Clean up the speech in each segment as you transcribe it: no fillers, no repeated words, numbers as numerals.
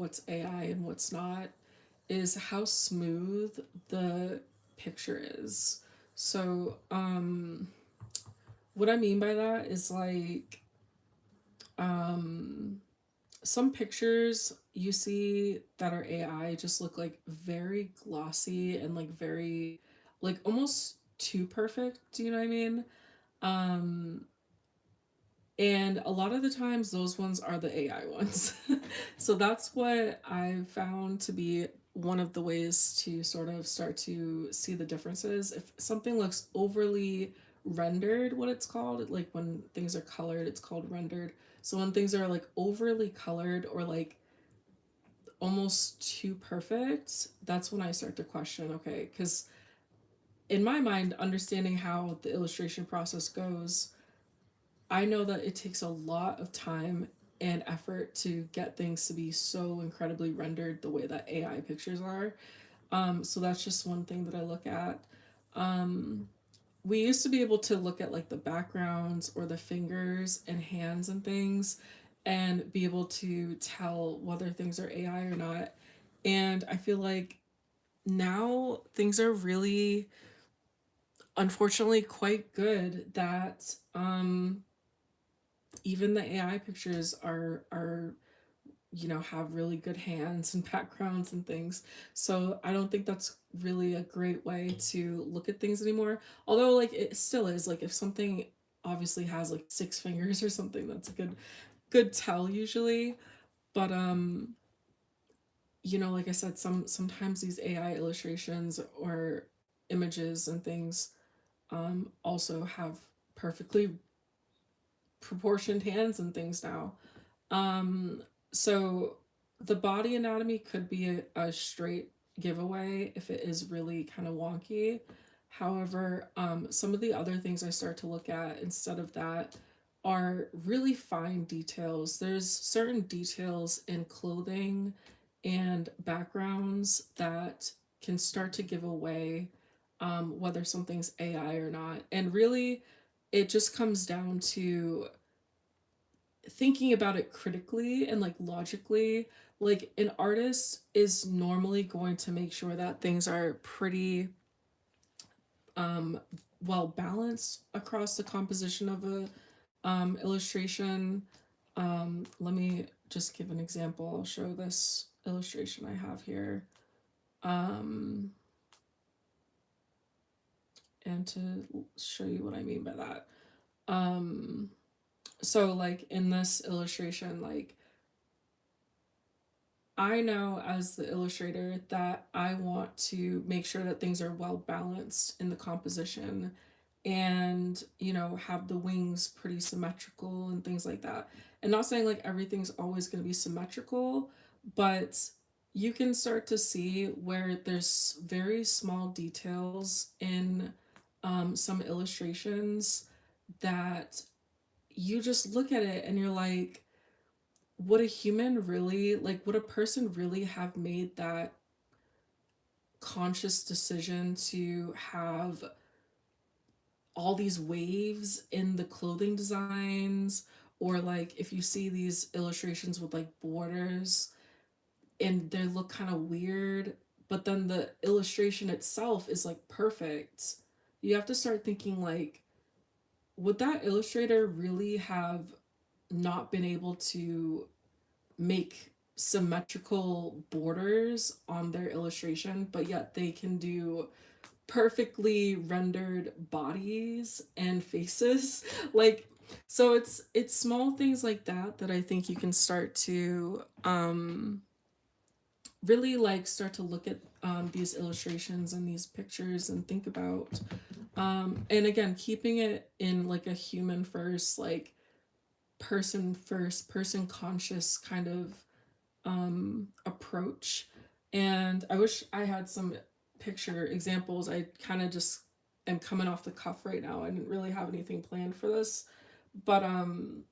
what's AI and what's not is how smooth the picture is. So, what I mean by that is like, um, some pictures you see that are AI just look like very glossy and like very, like almost too perfect. Do you know what I mean? Um, and a lot of the times those ones are the AI ones. So that's what I've found to be one of the ways to sort of start to see the differences. If something looks overly rendered, what it's called, like when things are colored, it's called rendered. So when things are like overly colored or like almost too perfect, that's when I start to question, okay, because in my mind, understanding how the illustration process goes, I know that it takes a lot of time and effort to get things to be so incredibly rendered the way that AI pictures are. So that's just one thing that I look at. Um, we used to be able to look at like the backgrounds or the fingers and hands and things and be able to tell whether things are AI or not. And I feel like now things are really, unfortunately, quite good that even the AI pictures are have really good hands and backgrounds and things. So I don't think that's really a great way to look at things anymore. Although like it still is, like if something obviously has like six fingers or something, that's a good tell usually. But like I said, sometimes these AI illustrations or images and things also have perfectly proportioned hands and things now. Um, so the body anatomy could be a straight giveaway if it is really kind of wonky. However, some of the other things I start to look at instead of that are really fine details. There's certain details in clothing and backgrounds that can start to give away whether something's AI or not. And really, it just comes down to thinking about it critically and like logically. Like an artist is normally going to make sure that things are pretty um well balanced across the composition of a illustration. Let me just give an example. I'll show this illustration I have here, um and to show you what I mean by that. um so like in this illustration, like I know as the illustrator that I want to make sure that things are well balanced in the composition and, have the wings pretty symmetrical and things like that. And not saying like everything's always going to be symmetrical, but you can start to see where there's very small details in some illustrations that you just look at it and you're like, would a human really, like, would a person really have made that conscious decision to have all these waves in the clothing designs? Or like if you see these illustrations with like borders and they look kind of weird, but then the illustration itself is like perfect, you have to start thinking like, would that illustrator really have not been able to make symmetrical borders on their illustration, but yet they can do perfectly rendered bodies and faces? Like, so it's small things like that that I think you can start to really like start to look at these illustrations and these pictures and think about, and again, keeping it in like a human first, like person first, person conscious kind of approach. And I wish I had some picture examples. I kind of just am coming off the cuff right now. I didn't really have anything planned for this, but um,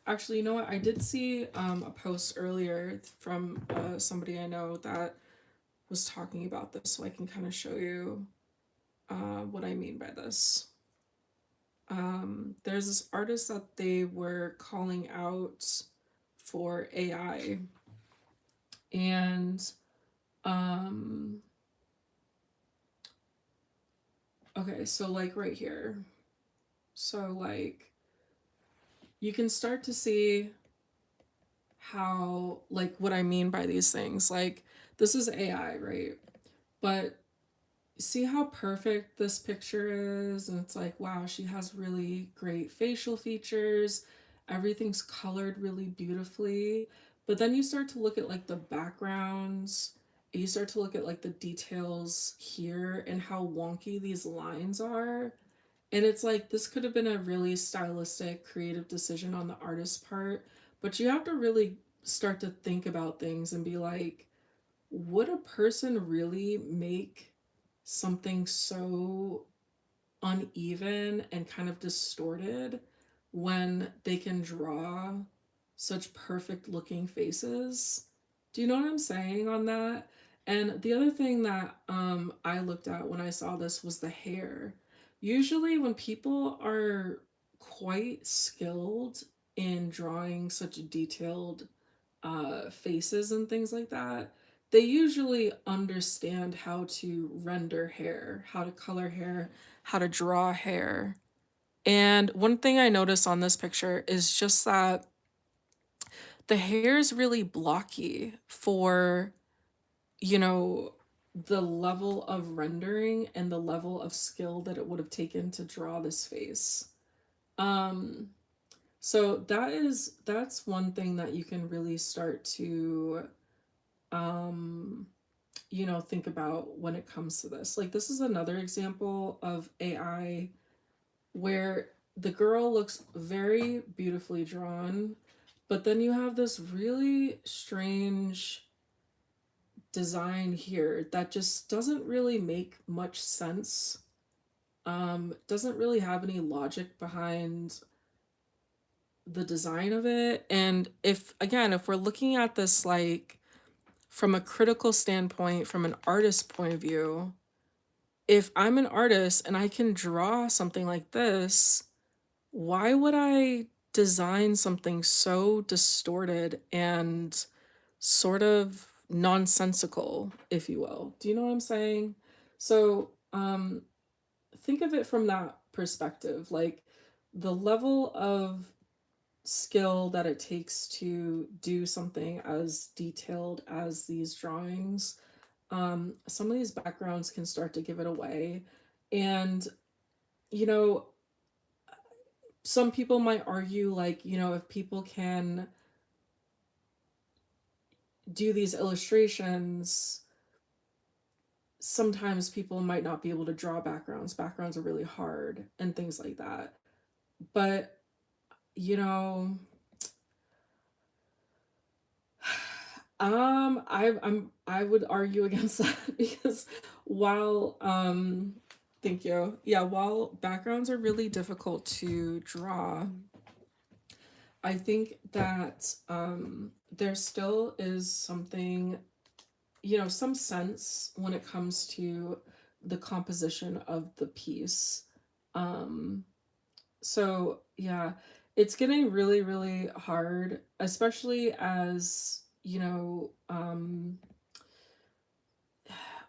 actually, you know what? I did see a post earlier from somebody I know that was talking about this, so I can kind of show you what I mean by this. There's this artist that they were calling out for AI. And um okay, so like right here. So like you can start to see how, like, what I mean by these things. Like, this is AI, right? But see how perfect this picture is? And it's like, wow, she has really great facial features. Everything's colored really beautifully. But then you start to look at like the backgrounds, and you start to look at like the details here and how wonky these lines are. And it's like this could have been a really stylistic, creative decision on the artist's part, but you have to really start to think about things and be like, would a person really make something so uneven and kind of distorted when they can draw such perfect looking faces? Do you know what I'm saying on that? And the other thing that I looked at when I saw this was the hair. Usually, when people are quite skilled in drawing such detailed faces and things like that, they usually understand how to render hair, how to color hair, how to draw hair. And one thing I noticed on this picture is just that the hair is really blocky for, you know, the level of rendering and the level of skill that it would have taken to draw this face. Um, so that's one thing that you can really start to um think about when it comes to this. Like, this is another example of AI where the girl looks very beautifully drawn, but then you have this really strange design here that just doesn't really make much sense. Doesn't really have any logic behind the design of it. And if, again, if we're looking at this like from a critical standpoint, from an artist point of view, if I'm an artist and I can draw something like this, why would I design something so distorted and sort of nonsensical, if you will? Do you know what I'm saying? So, think of it from that perspective. Like, the level of skill that it takes to do something as detailed as these drawings, some of these backgrounds can start to give it away. And, you know, some people might argue, like, if people can do these illustrations, sometimes people might not be able to draw backgrounds. Backgrounds are really hard and things like that. But, you know, I would argue against that because while thank you. Yeah, while backgrounds are really difficult to draw, I think that there still is something, some sense when it comes to the composition of the piece. Um, so yeah, it's getting really, really hard, especially as,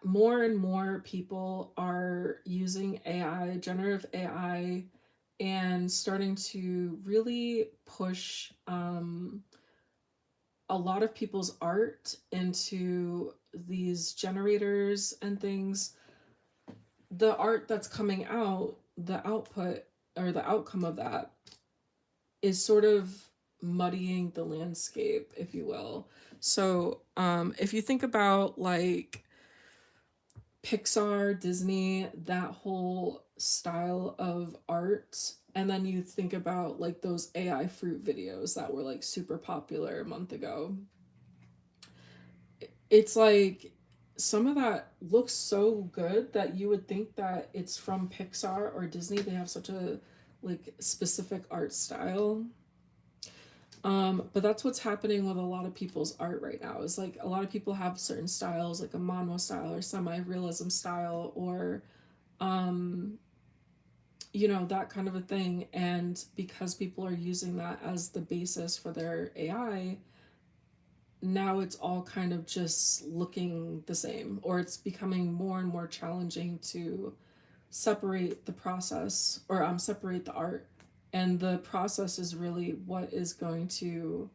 more and more people are using AI, generative AI, and starting to really push a lot of people's art into these generators and things. The art that's coming out, the output or the outcome of that is sort of muddying the landscape, if you will. So, if you think about like Pixar, Disney, that whole style of art, and then you think about like those AI fruit videos that were like super popular a month ago, it's like some of that looks so good that you would think that it's from Pixar or Disney. They have such a like specific art style. But that's what's happening with a lot of people's art right now. Is like a lot of people have certain styles, like a manhwa style or semi-realism style, or um, that kind of a thing. And because people are using that as the basis for their AI, now it's all kind of just looking the same, or it's becoming more and more challenging to separate the process, or separate the art. And the process is really what is going to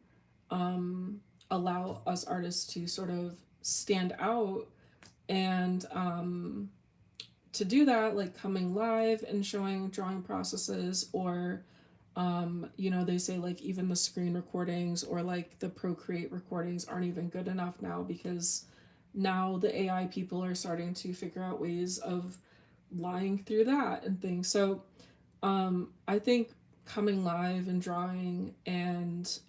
um, allow us artists to sort of stand out. And to do that, like coming live and showing drawing processes, or they say like even the screen recordings or like the Procreate recordings aren't even good enough now, because now the AI people are starting to figure out ways of lying through that and things. So I think coming live and drawing, and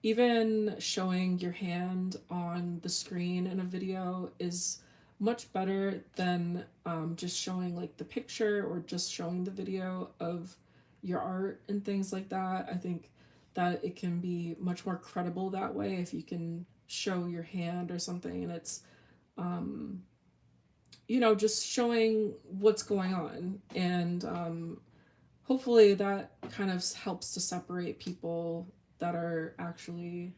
even showing your hand on the screen in a video is much better than just showing like the picture or just showing the video of your art and things like that. I think that it can be much more credible that way if you can show your hand or something, and it's um, just showing what's going on. And hopefully that kind of helps to separate people that are actually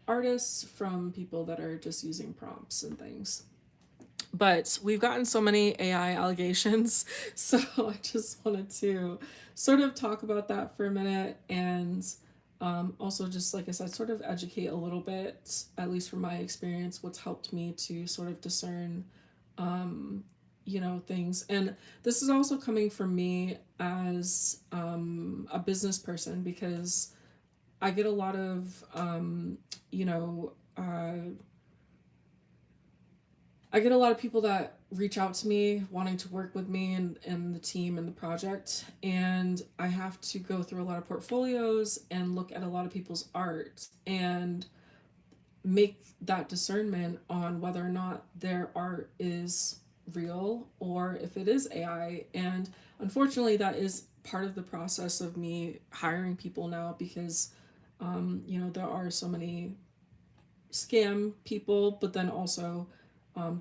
artists from people that are just using prompts and things. But we've gotten so many AI allegations, so I just wanted to sort of talk about that for a minute, and also just like I said, sort of educate a little bit, at least from my experience, what's helped me to sort of discern things. And this is also coming from me as a business person, because I get a lot of you know I get a lot of people that reach out to me wanting to work with me and the team and the project. And I have to go through a lot of portfolios and look at a lot of people's art and make that discernment on whether or not their art is real or if it is AI. And unfortunately, that is part of the process of me hiring people now, because there are so many scam people, but then also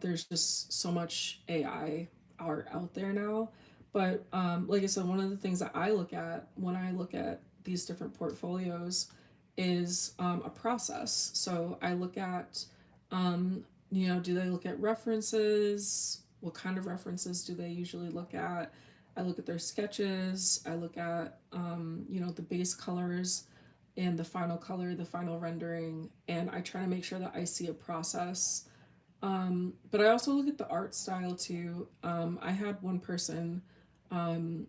there's just so much AI art out there now. But like I said, one of the things that I look at when I look at these different portfolios is a process. So I look at, do they look at references? What kind of references do they usually look at? I look at their sketches. I look at, the base colors and the final color, the final rendering, and I try to make sure that I see a process. But I also look at the art style too. I had one person um,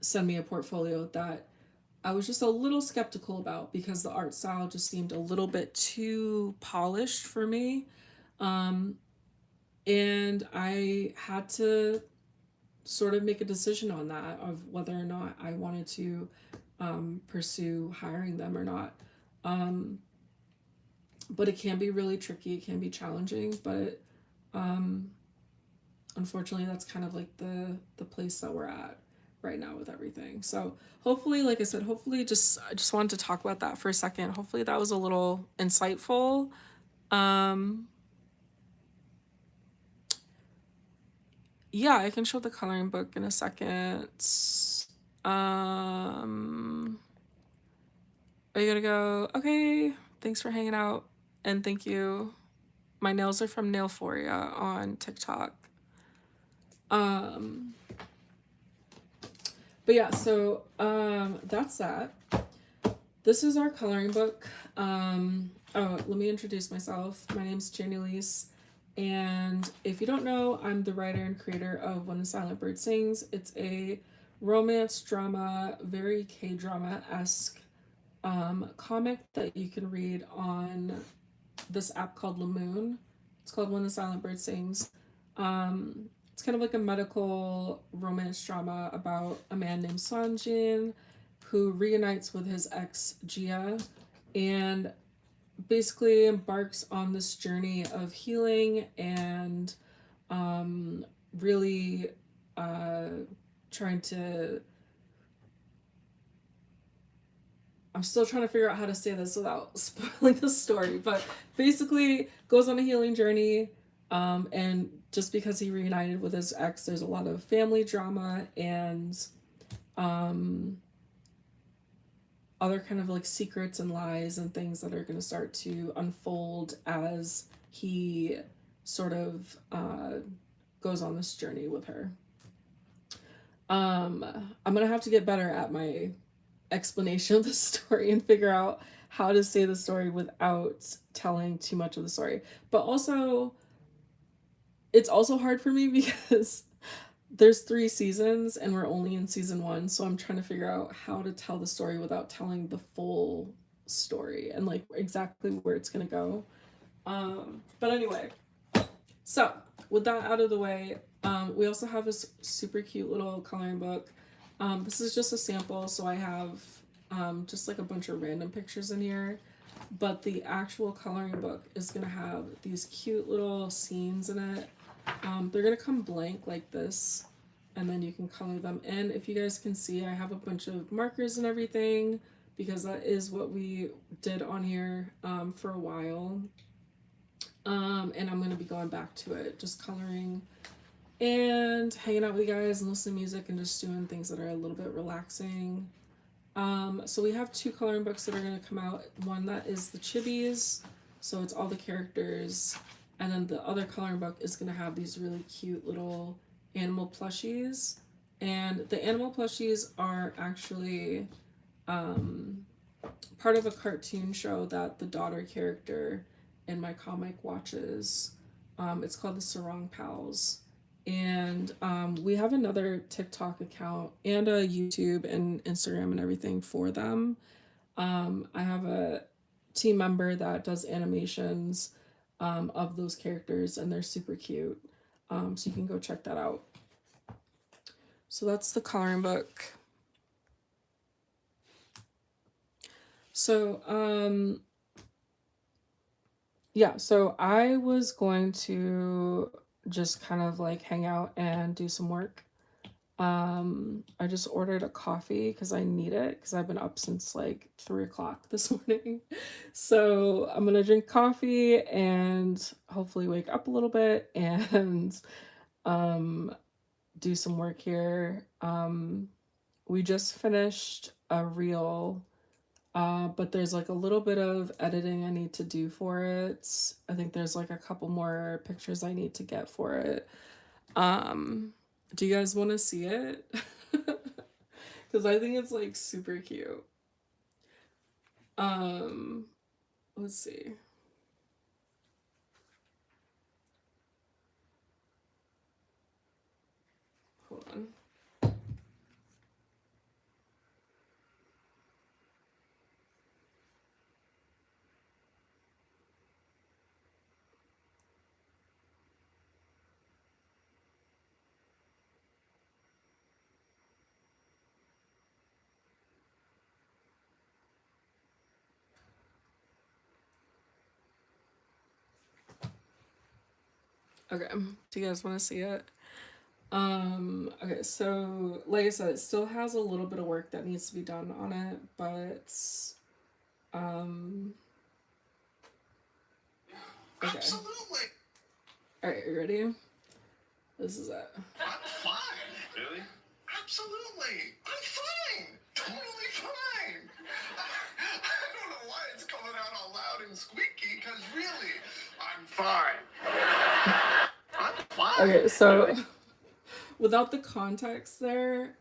send me a portfolio that I was just a little skeptical about, because the art style just seemed a little bit too polished for me. Um, and I had to sort of make a decision on that, of whether or not I wanted to pursue hiring them or not. Um, but it can be really tricky, it can be challenging, but um, unfortunately that's kind of like the place that we're at right now with everything. So hopefully, like I said, hopefully I just wanted to talk about that for a second. Hopefully that was a little insightful. Um, yeah, I can show the coloring book in a second. Um, are you gonna go? Okay, thanks for hanging out, and thank you. My nails are from Nailphoria on TikTok. Um, but yeah, so that's that. This is our coloring book. Let me introduce myself. My name's Jenny Elise, and if you don't know, I'm the writer and creator of When the Silent Bird Sings. It's a romance drama, very K-drama esque comic that you can read on this app called Lamoon. It's called When the Silent Bird Sings. It's kind of like a medical romance drama about a man named Sanjin who reunites with his ex Gia, and basically embarks on this journey of healing and really uh, trying to. I'm still trying to figure out how to say this without spoiling the story, but basically goes on a healing journey. And just because he reunited with his ex, there's a lot of family drama and um, other kind of like secrets and lies and things that are going to start to unfold as he sort of goes on this journey with her. Um, I'm gonna have to get better at my explanation of the story and figure out how to say the story without telling too much of the story. But also, it's also hard for me because there's 3 seasons and we're only in season 1, so I'm trying to figure out how to tell the story without telling the full story and like exactly where it's gonna go. But anyway, so with that out of the way, we also have this super cute little coloring book. This is just a sample, so I have just like a bunch of random pictures in here. But the actual coloring book is gonna have these cute little scenes in it. They're gonna come blank like this, and then you can color them in. If you guys can see, I have a bunch of markers and everything because that is what we did on here for a while. And I'm gonna be going back to it, just coloring and hanging out with you guys and listening to music and just doing things that are a little bit relaxing. So we have 2 coloring books that are gonna come out. One that is the Chibis, so it's all the characters, and then the other coloring book is gonna have these really cute little animal plushies. And the animal plushies are actually part of a cartoon show that the daughter character in my comic watches. It's called the Sarong Pals. And we have another TikTok account and a YouTube and Instagram and everything for them. I have a team member that does animations of those characters, and they're super cute. So you can go check that out. So that's the coloring book. So, yeah, so I was going to just kind of like hang out and do some work. I just ordered a coffee because I need it because I've been up since like 3 o'clock this morning. So I'm gonna drink coffee and hopefully wake up a little bit and um, do some work here. We just finished a reel, but there's like a little bit of editing I need to do for it. I think there's like a couple more pictures I need to get for it. Do you guys want to see it? Because I think it's like super cute. Um, let's see. Hold on. Okay. Do you guys want to see it? Okay, so like I said, it still has a little bit of work that needs to be done on it, but um okay. Absolutely. Alright, you ready? This is it. I'm fine. Really? Absolutely. I'm fine. Totally fine. I don't know why it's coming out all loud and squeaky, because really, I'm fine. I'm fine. Okay, so really? Without the context there,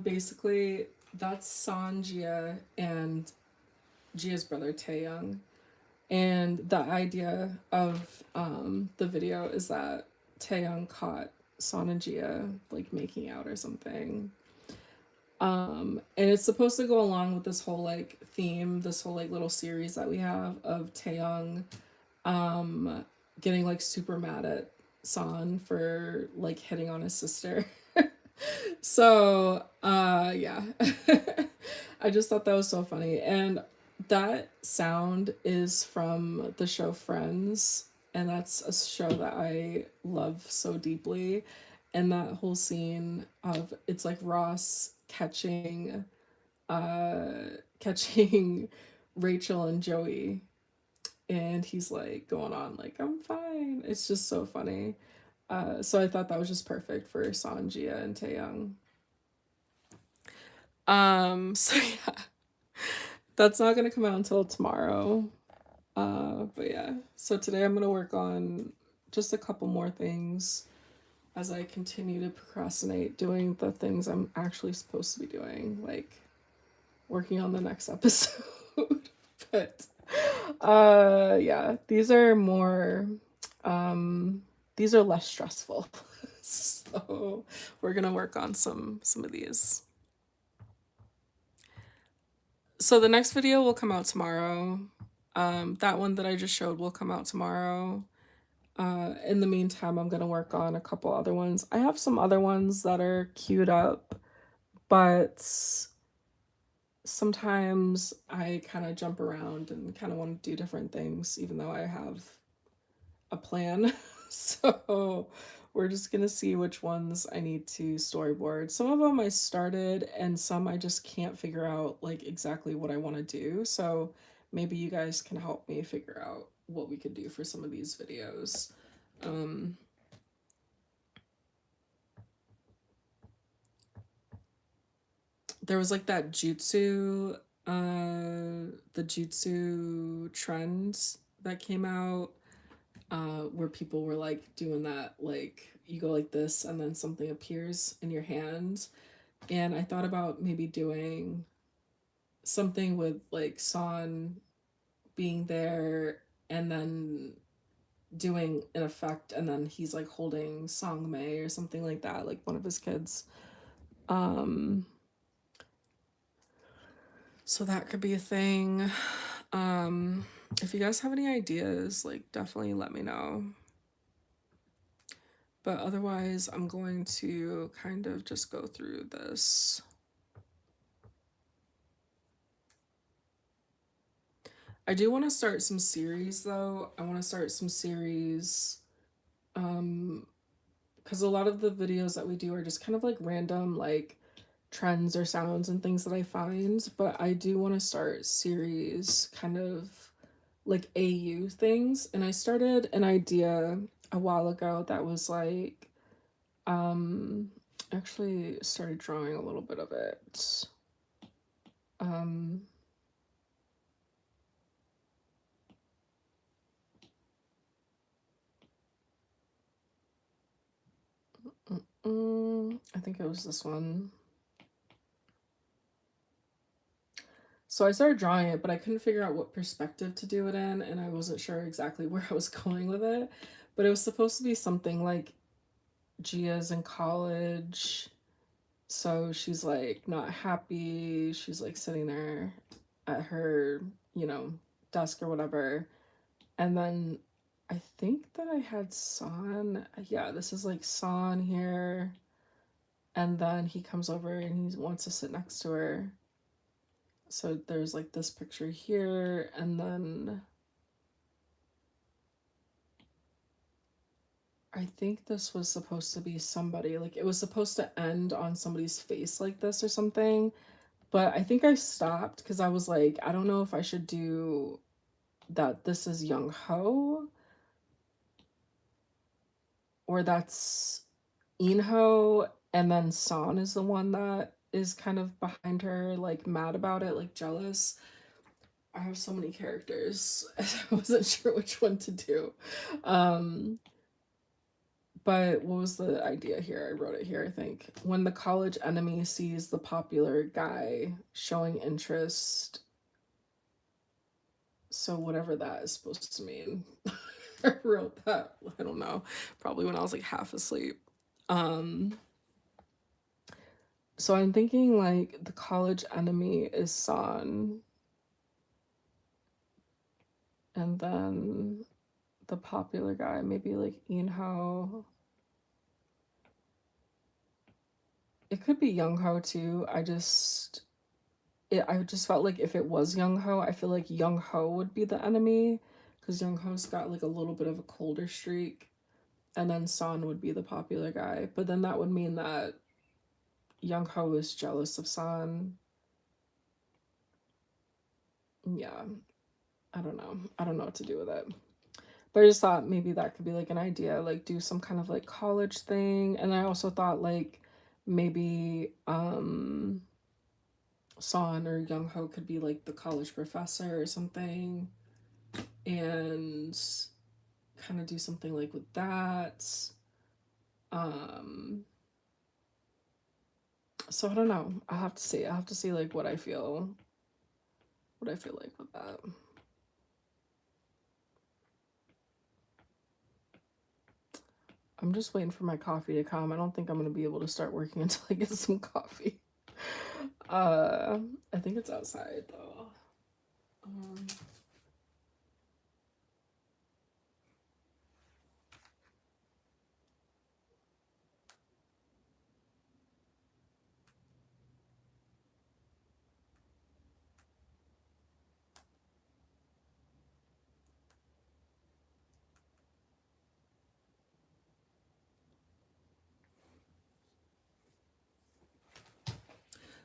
basically that's San Gia and Gia's brother Taeyang. And the idea of the video is that Taeyang caught San and Gia like making out or something. And it's supposed to go along with this whole like theme, this whole like little series that we have of Taeyang getting like super mad at San for like hitting on his sister. So yeah. I just thought that was so funny. And that sound is from the show Friends, and that's a show that I love so deeply. And that whole scene of it's like Ross catching Rachel and Joey, and he's like going on like I'm fine. It's just so funny. So I thought that was just perfect for Sanjia and Taeyang. So yeah. That's not gonna come out until tomorrow. But yeah, so today I'm gonna work on just a couple more things as I continue to procrastinate doing the things I'm actually supposed to be doing, like working on the next episode. But yeah, these are more these are less stressful. So we're gonna work on some of these. So the next video will come out tomorrow. That one that I just showed will come out tomorrow. In the meantime, I'm gonna work on a couple other ones. I have some other ones that are queued up, but sometimes I kind of jump around and kind of want to do different things, even though I have a plan. So we're just gonna see which ones I need to storyboard. Some of them I started, and some I just can't figure out like exactly what I want to do. So maybe you guys can help me figure out what we could do for some of these videos. Um, there was like that jutsu, the jutsu trends that came out, where people were like doing that, like you go like this and then something appears in your hand. And I thought about maybe doing something with like San being there and then doing an effect, and then he's like holding Song Mei or something like that, like one of his kids. Um, so that could be a thing. If you guys have any ideas, like definitely let me know. But otherwise, I'm going to kind of just go through this. I do want to start some series though. I want to start some series because a lot of the videos that we do are just kind of like random like trends or sounds and things that I find, but I do want to start series kind of like AU things. And I started an idea a while ago that was like actually started drawing a little bit of it. Um I think it was this one. So I started drawing it, but I couldn't figure out what perspective to do it in, and I wasn't sure exactly where I was going with it. But it was supposed to be something like Gia's in college, so she's like not happy. She's like sitting there at her, you know, desk or whatever. And then I think that I had San. Yeah, this is like San here. And then he comes over and he wants to sit next to her. So there's like this picture here, and then I think this was supposed to be somebody, like it was supposed to end on somebody's face like this or something. But I think I stopped because I was like, I don't know if I should do that. This is Young Ho, or that's Inho, and then San is the one that is kind of behind her, like mad about it, like jealous. I have so many characters. I wasn't sure which one to do. Um, but what was the idea here? I wrote it here, I think. When the college enemy sees the popular guy showing interest. So, whatever that is supposed to mean. I wrote that, I don't know, probably when I was like half asleep. Um, so I'm thinking like the college enemy is San. And then the popular guy, maybe like Inho. It could be Young Ho too. I just felt like if it was Young Ho, I feel like Young Ho would be the enemy because Young Ho's got like a little bit of a colder streak, and then San would be the popular guy. But then that would mean that Young Ho is jealous of San. Yeah, I don't know. I don't know what to do with it. But I just thought maybe that could be like an idea, like do some kind of like college thing. And I also thought like maybe Son or Young Ho could be like the college professor or something, and kind of do something like with that. Um, so I don't know. I have to see. I have to see like what I feel like with that. I'm just waiting for my coffee to come. I don't think I'm gonna be able to start working until I get some coffee. Uh, I think it's outside though. Um,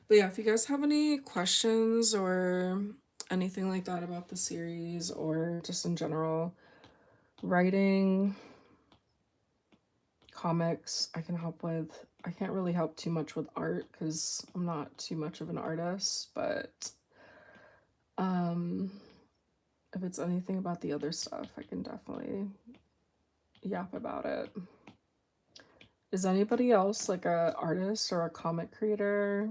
but yeah, if you guys have any questions or anything like that about the series or just in general, writing, comics, I can help with. I can't really help too much with art because I'm not too much of an artist, but um, if it's anything about the other stuff, I can definitely yap about it. Is anybody else like a artist or a comic creator?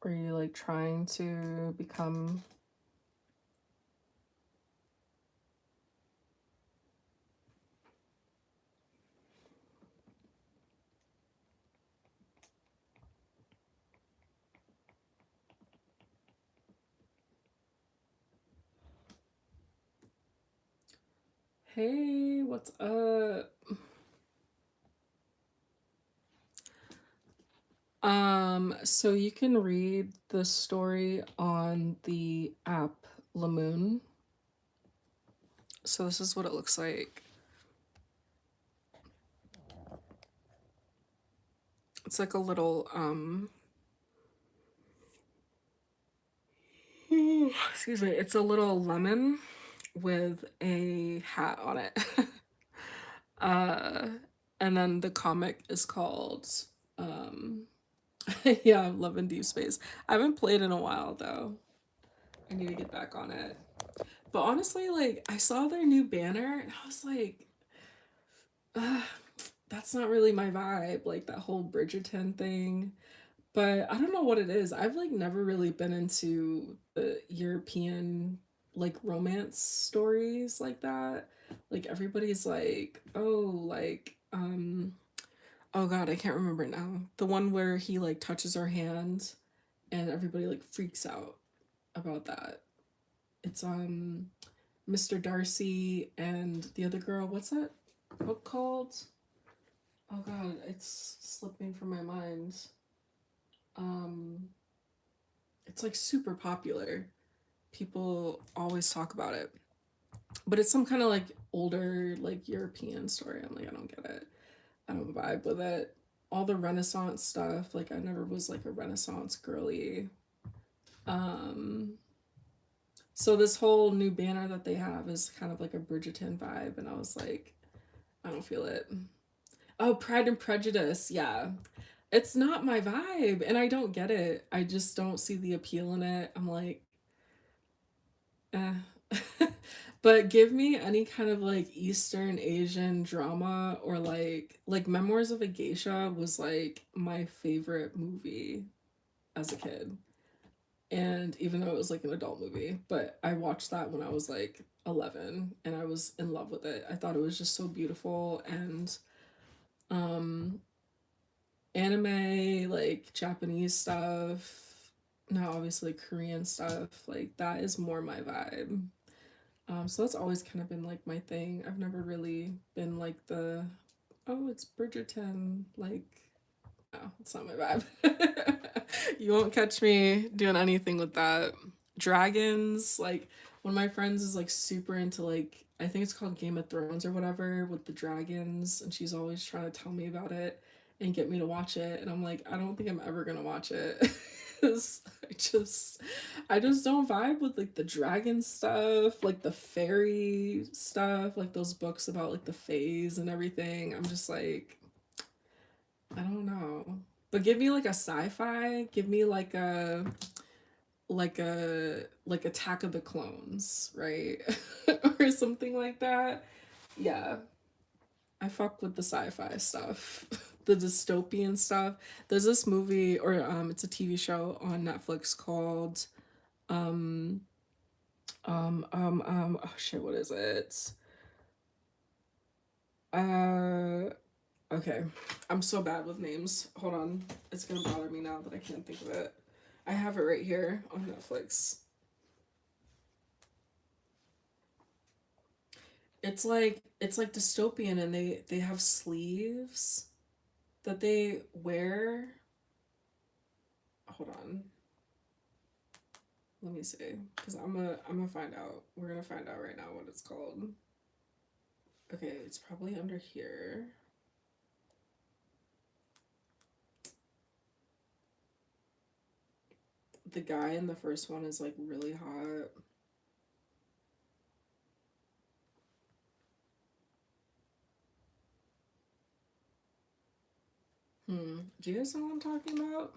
Or are you like trying to become? Hey, what's up? So you can read the story on the app Lamoon. So this is what it looks like. It's like a little excuse me, it's a little lemon with a hat on it. uh and then the comic is called um yeah, Love in Deep Space. I haven't played in a while though. I need to get back on it. But honestly, like I saw their new banner and I was like, Ugh, that's not really my vibe, like that whole Bridgerton thing. But I don't know what it is. I've like never really been into the European like romance stories like that. Like everybody's like, oh, like oh god, I can't remember it now. The one where he like touches her hand and everybody like freaks out about that. It's Mr. Darcy and the other girl. What's that book called? Oh god, it's slipping from my mind. Um, it's like super popular. People always talk about it, but it's some kind of like older like European story. I'm like, I don't get it. I don't vibe with it. All the Renaissance stuff, like I never was like a Renaissance girly. Um, so this whole new banner that they have is kind of like a Bridgerton vibe, and I was like, I don't feel it. Oh, Pride and Prejudice, yeah. It's not my vibe, and I don't get it. I just don't see the appeal in it. I'm like, eh. But give me any kind of like Eastern Asian drama or like Memoirs of a Geisha was like my favorite movie as a kid. And even though it was like an adult movie, but I watched that when I was like 11 and I was in love with it. I thought it was just so beautiful and um anime, like Japanese stuff, now obviously Korean stuff, like that is more my vibe. So that's always kind of been like my thing. I've never really been like the, oh, it's Bridgerton. Like, no, it's not my vibe. You won't catch me doing anything with that. Dragons, like, one of my friends is like super into like, I think it's called Game of Thrones or whatever with the dragons, and she's always trying to tell me about it and get me to watch it. And I'm like, I don't think I'm ever gonna watch it. I just don't vibe with like the dragon stuff, like the fairy stuff, like those books about like the fays and everything. I'm just like, I don't know. But give me like a sci-fi, give me like Attack of the Clones, right? Or something like that. Yeah. I fuck with the sci-fi stuff, the dystopian stuff. There's this movie, or it's a TV show on Netflix called um oh shit, what is it? Uh okay. I'm so bad with names. Hold on. It's gonna bother me now that I can't think of it. I have it right here on Netflix. It's like dystopian, and they have sleeves that they wear. Hold on. Let me see, because I'm gonna find out. We're gonna find out right now what it's called. Okay, it's probably under here. The guy in the first one is like really hot. Do you guys know what I'm talking about?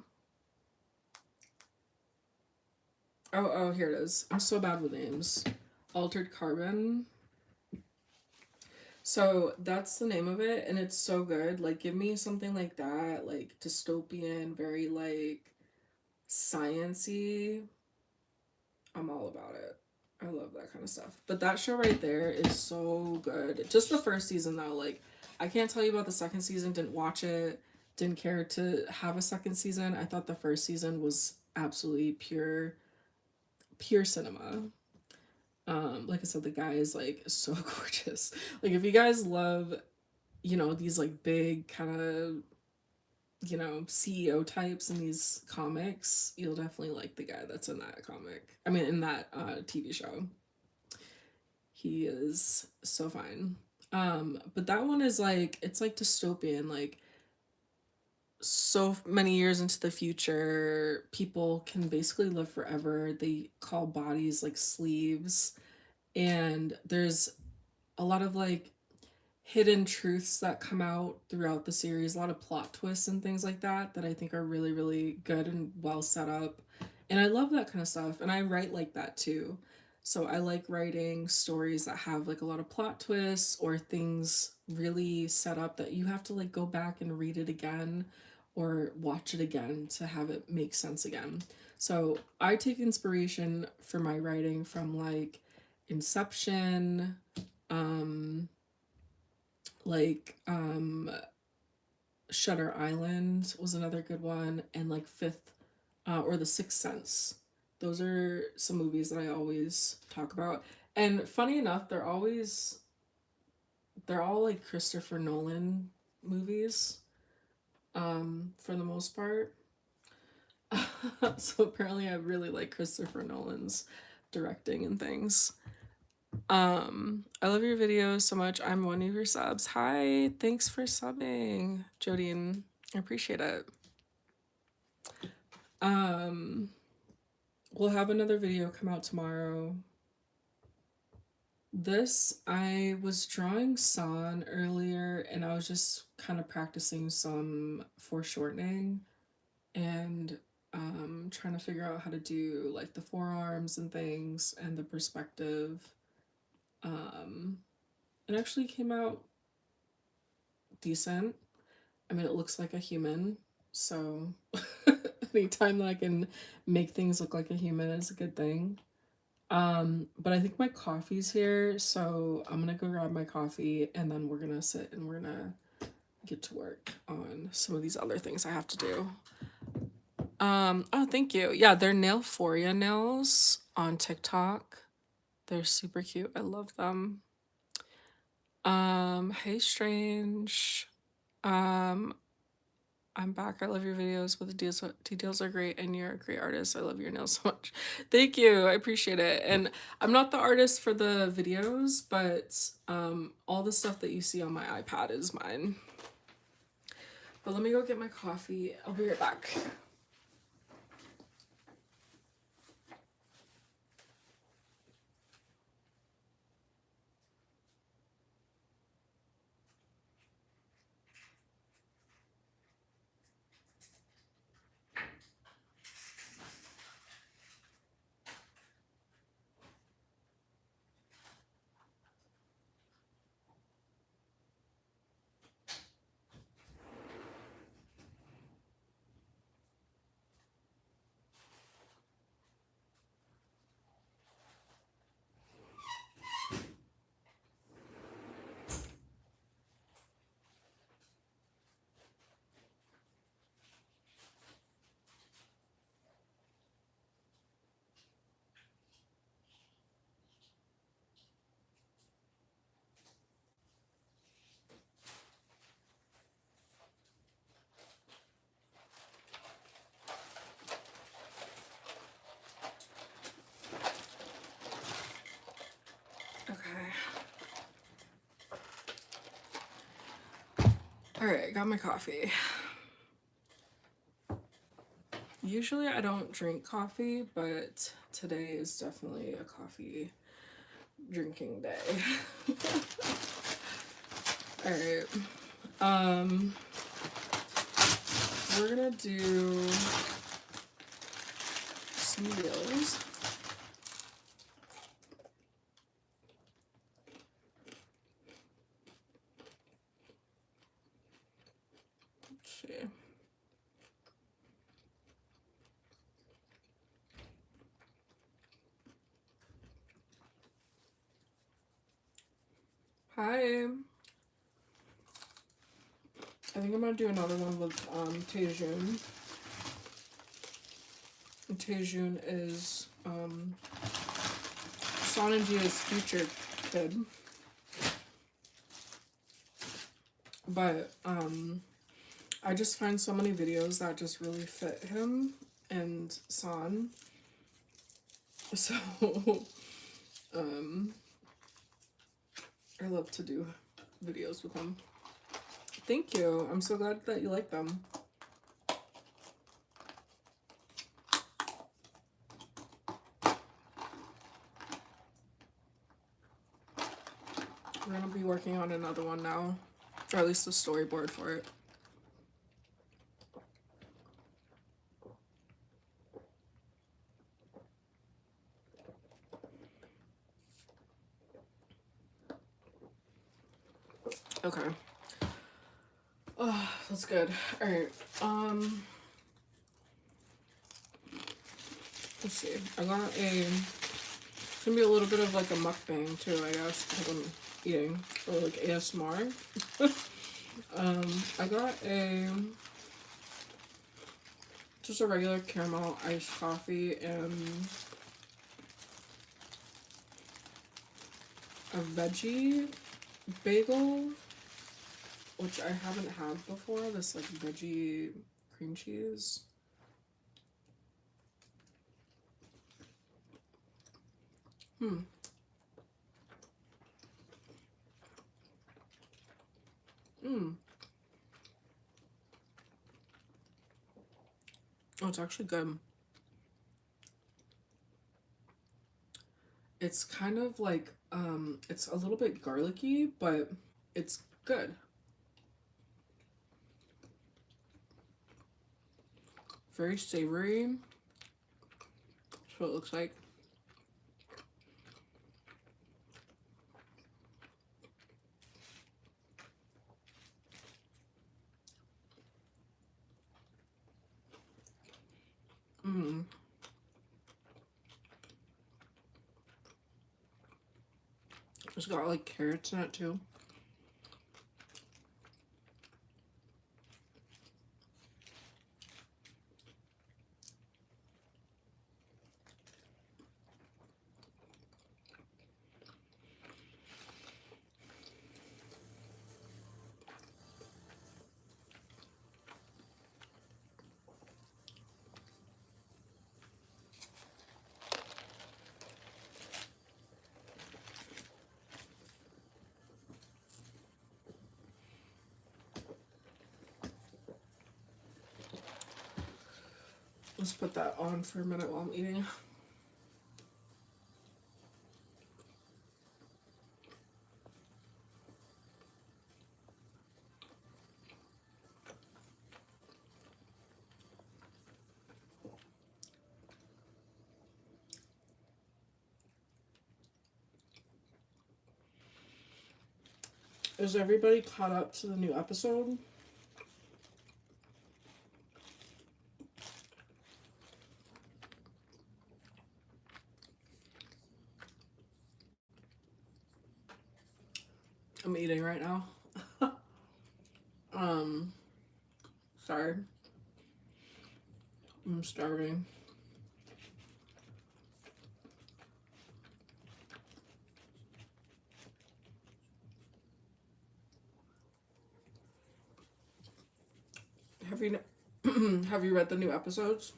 Oh, here it is. I'm so bad with names. Altered Carbon. So that's the name of it, and it's so good. Like, give me something like that, like dystopian, very like sciency. I'm all about it. I love that kind of stuff. But that show right there is so good. Just the first season though, like I can't tell you about the second season, didn't watch it, didn't care to have a second season. I thought the first season was absolutely pure cinema. Like I said, the guy is like so gorgeous. Like if you guys love, these like big kind of, CEO types in these comics, you'll definitely like the guy that's in that comic. I mean, in that TV show. He is so fine. But that one is like, it's like dystopian, like so many years into the future, people can basically live forever. They call bodies like sleeves, and there's a lot of like hidden truths that come out throughout the series, a lot of plot twists and things like that that I think are really, really good and well set up. And I love that kind of stuff. And I write like that too. So I like writing stories that have like a lot of plot twists or things really set up that you have to like go back and read it again or watch it again to have it make sense again. So I take inspiration for my writing from like Inception, um, like Shutter Island was another good one, and like Fifth, or The Sixth Sense. Those are some movies that I always talk about. And funny enough, they're all like Christopher Nolan movies, for the most part. So apparently I really like Christopher Nolan's directing and things. I love your videos so much. I'm one of your subs. Hi, thanks for subbing, Jodine. I appreciate it. Um, we'll have another video come out tomorrow. This, I was drawing San earlier, and I was just kind of practicing some foreshortening and trying to figure out how to do like the forearms and things and the perspective. Um, it actually came out decent. I mean, it looks like a human, so anytime that I can make things look like a human is a good thing. But I think my coffee's here, so I'm gonna go grab my coffee and then we're gonna sit and we're gonna get to work on some of these other things I have to do. Oh, thank you. Yeah, they're Nailforia nails on TikTok. They're super cute. I love them. Hey Strange. Um, I'm back. I love your videos, but the details are great, and you're a great artist. I love your nails so much. Thank you. I appreciate it. And I'm not the artist for the videos, but all the stuff that you see on my iPad is mine. But let me go get my coffee. I'll be right back. Alright, I got my coffee. Usually I don't drink coffee, but today is definitely a coffee drinking day. Alright. We're gonna do some reels. Let's see. Hi. I think I'm gonna do another one with Taejun. Taejun is Son and Jia's future kid. But I just find so many videos that just really fit him and San. So I love to do videos with him. Thank you. I'm so glad that you like them. We're gonna be working on another one now, or at least the storyboard for it. Okay. Oh, that's good. All right. Let's see. I got a. It's gonna be a little bit of like a mukbang too, I guess, because I'm eating, or like ASMR. I got just a regular caramel iced coffee and a veggie bagel, which I haven't had before. This like veggie cream cheese. Oh, it's actually good. It's kind of like, it's a little bit garlicky, but it's good. Very savory. That's what it looks like. It's got like carrots in it too. Let's put that on for a minute while I'm eating. Is everybody caught up to the new episode? I'm eating right now. Sorry. I'm starving. Have you have you read the new episodes?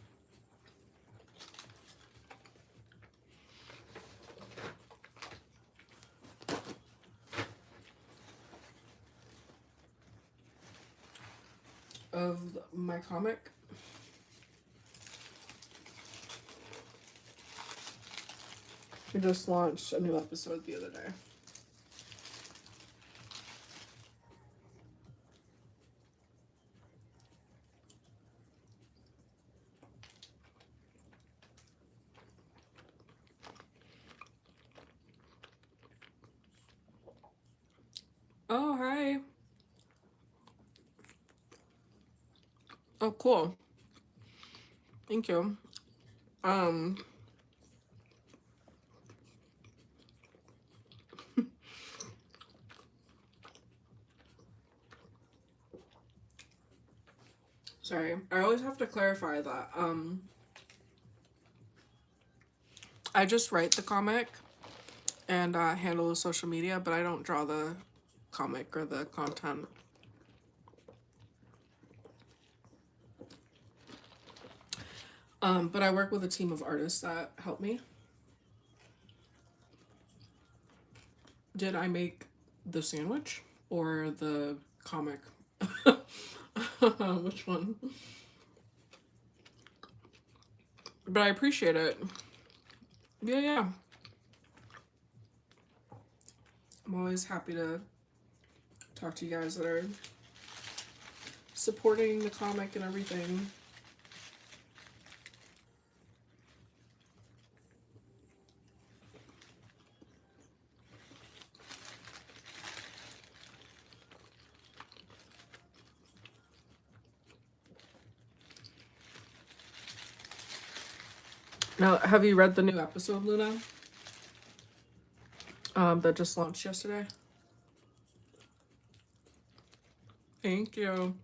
of my comic. We just launched a new episode the other day. Oh, hi. Oh, cool. Thank you. Um, sorry. I always have to clarify that. I just write the comic and handle the social media, but I don't draw the comic or the content. But I work with a team of artists that help me. Did I make the sandwich or the comic? Which one? But I appreciate it. Yeah, yeah. I'm always happy to talk to you guys that are supporting the comic and everything. Now, have you read the new episode, Luna? That just launched yesterday. Thank you.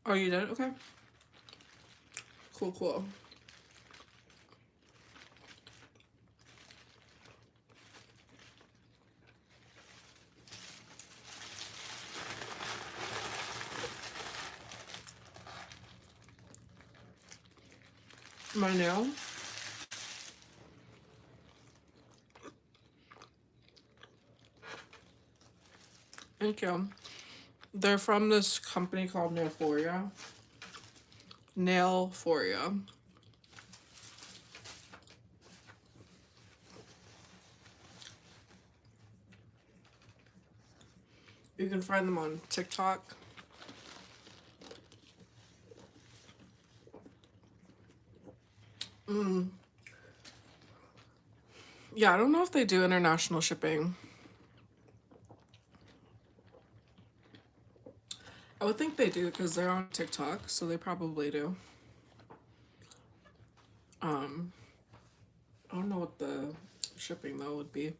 Oh, you did? Okay. Cool, cool. My nail. Thank you. They're from this company called Nailforia. Nailforia. You can find them on TikTok. Yeah, I don't know if they do international shipping. I would think they do because they're on TikTok, so they probably do. I don't know what the shipping though would be.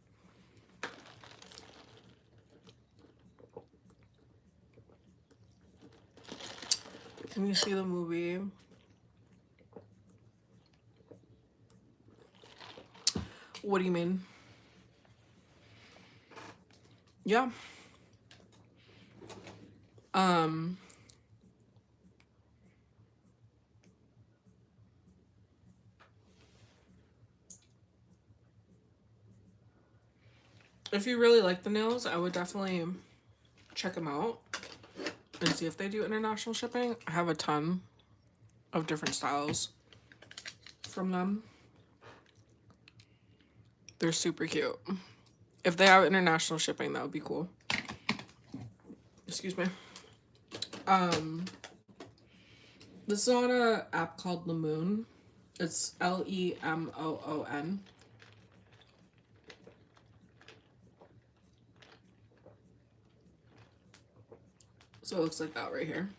Can you see the movie? What do you mean? Yeah. If you really like the nails, I would definitely check them out and see if they do international shipping. I have a ton of different styles from them. They're super cute. If they have international shipping, that would be cool. Excuse me. This is on a app called Lemoon. It's Lemoon. So it looks like that right here.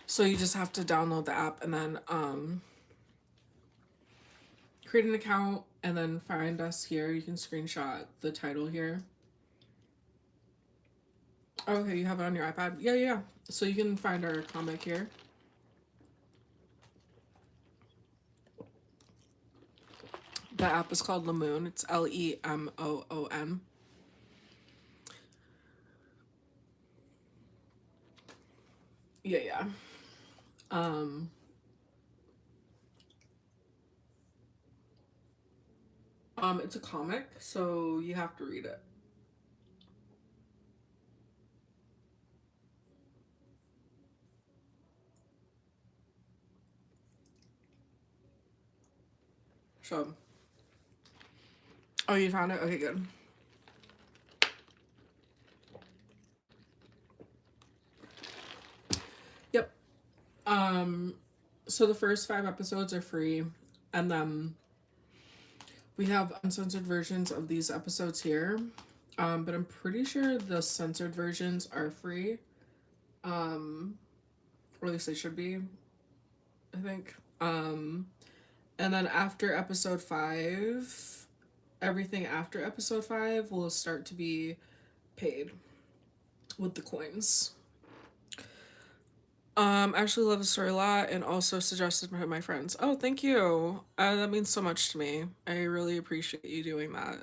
So you just have to download the app and then create an account and then find us here. You can screenshot the title here. Okay, you have it on your iPad? Yeah, yeah. So you can find our comic here. The app is called Lemoon. It's Lemoon. Yeah, yeah. Um, it's a comic, so you have to read it. So, oh, you found it? Okay, good. Yep. Um, so the first 5 episodes are free, and then we have uncensored versions of these episodes here. But I'm pretty sure the censored versions are free. Um, or at least they should be, I think. And then after episode 5, everything after episode 5 will start to be paid with the coins. I actually love the story a lot and also suggested by my friends. Oh, thank you. That means so much to me. I really appreciate you doing that.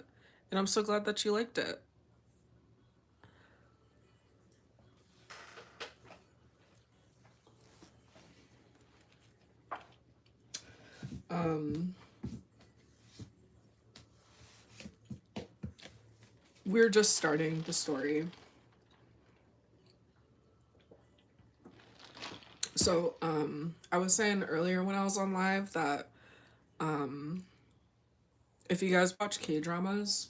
And I'm so glad that you liked it. Um, we're just starting the story. So, I was saying earlier when I was on live that um, if you guys watch K dramas,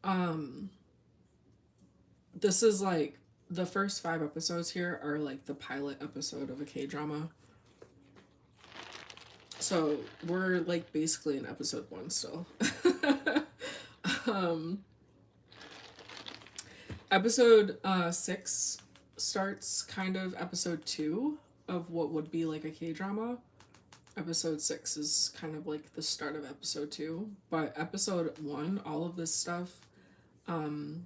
um, this is like the first 5 episodes here are like the pilot episode of a K drama. So we're like basically in episode 1 still. um, episode 6 starts kind of episode 2 of what would be like a K drama. Episode 6 is kind of like the start of episode 2, but episode 1, all of this stuff, um,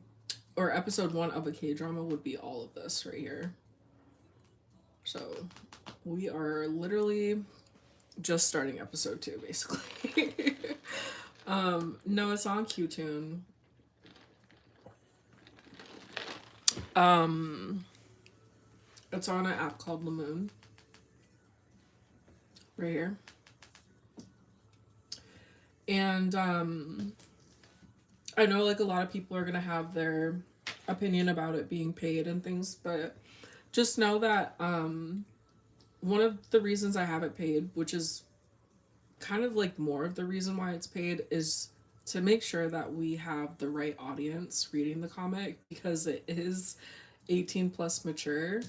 or episode 1 of a K drama would be all of this right here. So we are literally just starting episode 2, basically. No, it's on QTune. Um, it's on an app called Lamoon. Right here. And I know like a lot of people are gonna have their opinion about it being paid and things, but just know that one of the reasons I have it paid, which is kind of like more of the reason why it's paid, is to make sure that we have the right audience reading the comic because it is 18 plus mature.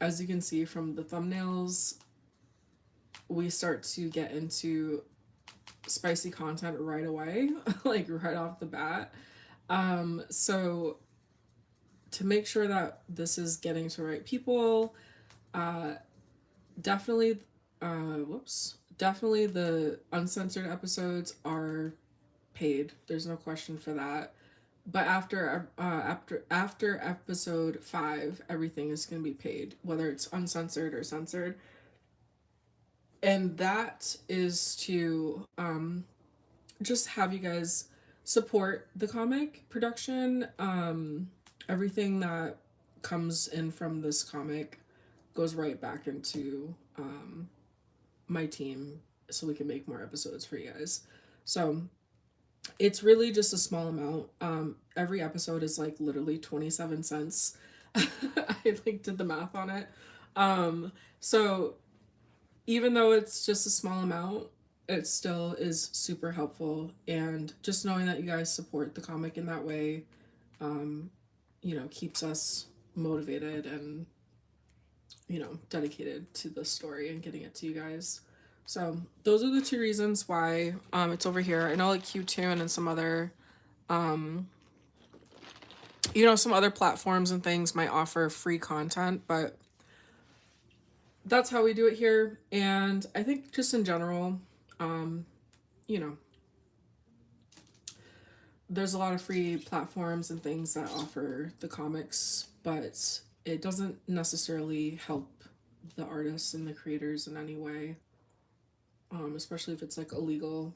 As you can see from the thumbnails, we start to get into spicy content right away, like right off the bat. So to make sure that this is getting to the right people, uh, definitely, definitely the uncensored episodes are paid. There's no question for that. But after episode 5, everything is going to be paid, whether it's uncensored or censored, and that is to just have you guys support the comic production. Everything that comes in from this comic goes right back into my team so we can make more episodes for you guys. So it's really just a small amount. Every episode is like literally 27 cents. I like did the math on it. So even though it's just a small amount, it still is super helpful. And just knowing that you guys support the comic in that way, um, keeps us motivated and, dedicated to the story and getting it to you guys. So those are the 2 reasons why it's over here. I know like QTune and um, some other platforms and things might offer free content, but that's how we do it here. And I think just in general, um, you know, there's a lot of free platforms and things that offer the comics, but it doesn't necessarily help the artists and the creators in any way, especially if it's like illegal.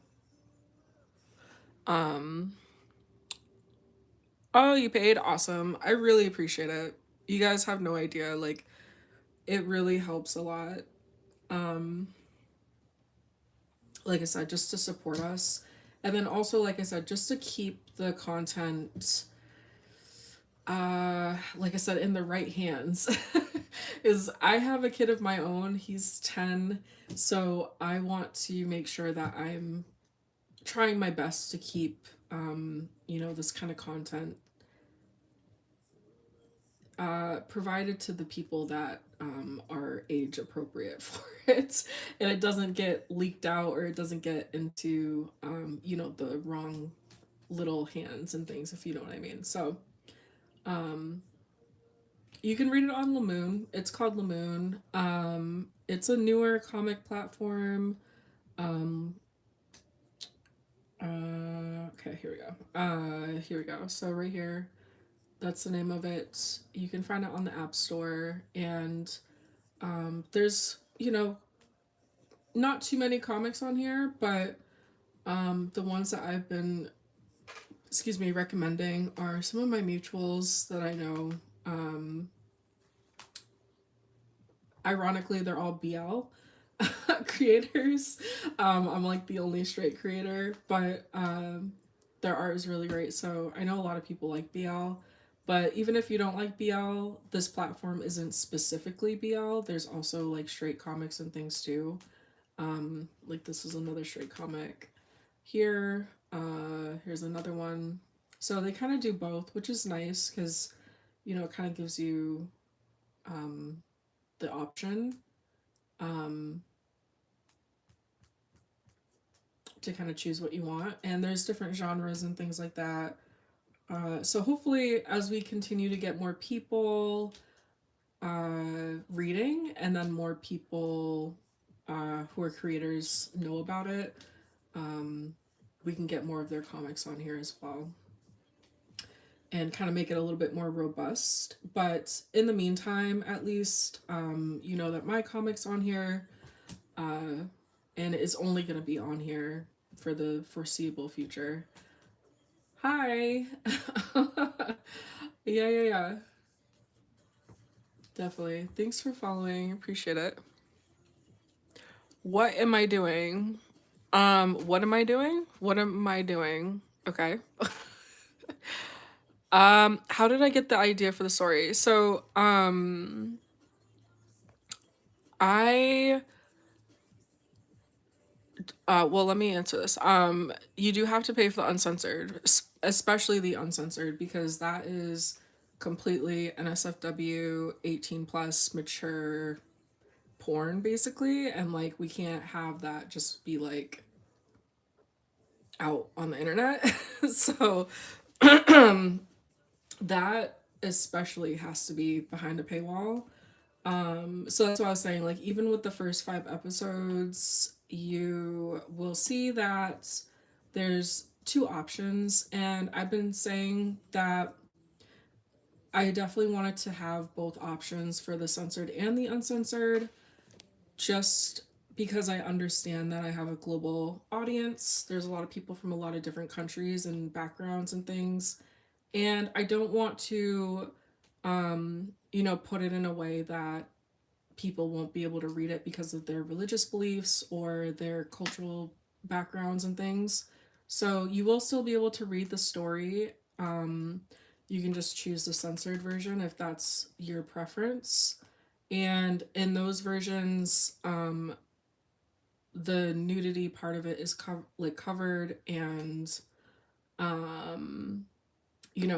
Um, oh, you paid? Awesome. I really appreciate it. You guys have no idea. Like, it really helps a lot. Um, like I said, just to support us. And then also, like I said, just to keep the content, like I said, in the right hands. Is I have a kid of my own. He's 10. So I want to make sure that I'm trying my best to keep, this kind of content provided to the people that are age appropriate for it, and it doesn't get leaked out or it doesn't get into the wrong little hands and things, if you know what I mean. So um, you can read it on Lamoon. It's called Lamoon. It's a newer comic platform. Um, okay, here we go. Here we go. So right here, that's the name of it. You can find it on the App Store, and there's not too many comics on here, but the ones that I've been, excuse me, recommending are some of my mutuals that I know. Um, Ironically, they're all BL creators. I'm like the only straight creator, but their art is really great. So I know a lot of people like BL, but even if you don't like BL, this platform isn't specifically BL. There's also like straight comics and things too. Like this is another straight comic here. Here's another one. So they kind of do both, which is nice because it kind of gives you um, the option um, to kind of choose what you want. And there's different genres and things like that. So hopefully, as we continue to get more people reading, and then more people who are creators know about it, um, we can get more of their comics on here as well and kind of make it a little bit more robust. But in the meantime, at least, you know that my comics on here, uh, and is only going to be on here for the foreseeable future. Hi. Yeah. Definitely. Thanks for following. Appreciate it. What am I doing? What am I doing? What am I doing? Okay. How did I get the idea for the story? So, I well, let me answer this. You do have to pay for the uncensored, especially the uncensored, because that is completely NSFW 18 plus mature porn basically, and like we can't have that just be like out on the internet. So that especially has to be behind a paywall. So that's what I was saying. Like, even with the first 5 episodes, you will see that there's two options. And I've been saying that I definitely wanted to have both options for the censored and the uncensored, just because I understand that I have a global audience. There's a lot of people from a lot of different countries and backgrounds and things. And I don't want to, put it in a way that people won't be able to read it because of their religious beliefs or their cultural backgrounds and things. So you will still be able to read the story. You can just choose the censored version if that's your preference. And in those versions, the nudity part of it is covered, and um,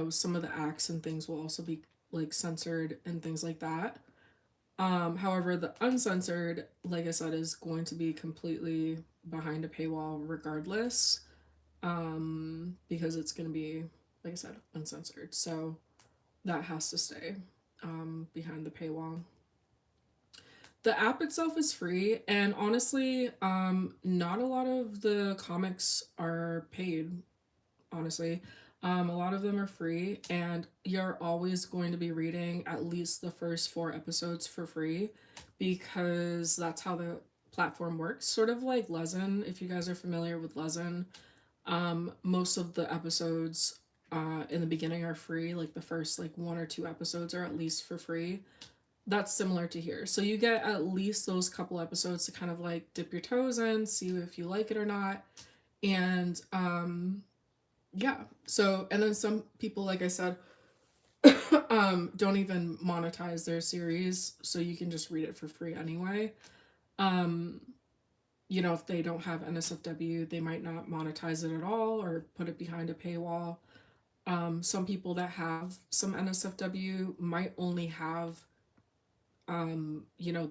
some of the acts and things will also be like censored and things like that. However, the uncensored, like I said, is going to be completely behind a paywall regardless, because it's going to be, like I said, uncensored. So that has to stay behind the paywall. The app itself is free, and honestly, not a lot of the comics are paid, honestly. A lot of them are free, and you're always going to be reading at least the first 4 episodes for free because that's how the platform works. Sort of like Lezen, if you guys are familiar with Lezen. Most of the episodes in the beginning are free, like the first like 1 or 2 episodes are at least for free. That's similar to here. So you get at least those couple episodes to kind of like dip your toes in, see if you like it or not. And yeah. So and then some people, like I said, don't even monetize their series, so you can just read it for free anyway. Um if they don't have NSFW, they might not monetize it at all or put it behind a paywall. Some people that have some NSFW might only have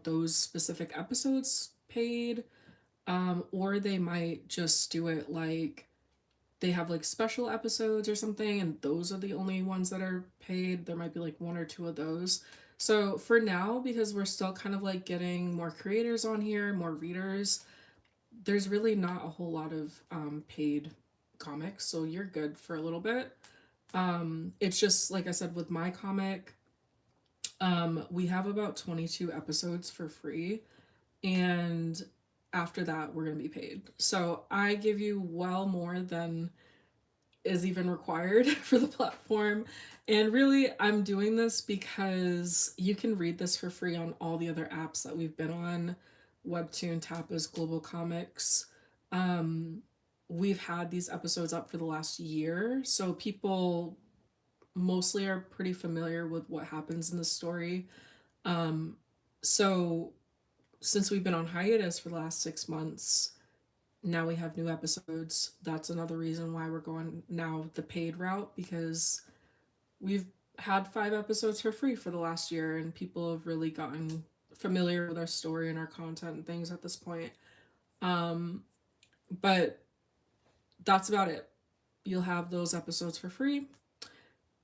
those specific episodes paid, or they might just do it like they have like special episodes or something, and those are the only ones that are paid. There might be like 1 or 2 of those. So for now, because we're still kind of like getting more creators on here, more readers, there's really not a whole lot of paid comics, so you're good for a little bit. It's just like I said with my comic, we have about 22 episodes for free, and after that, we're gonna be paid. So I give you well more than is even required for the platform. And really, I'm doing this because you can read this for free on all the other apps that we've been on: Webtoon, Tapas, Global Comics. Um, we've had these episodes up for the last year, so people mostly are pretty familiar with what happens in the story. Um, so since we've been on hiatus for the last 6 months, now we have new episodes. That's another reason why we're going now the paid route, because we've had 5 episodes for free for the last year, and people have really gotten familiar with our story and our content and things at this point. Um, but that's about it. You'll have those episodes for free,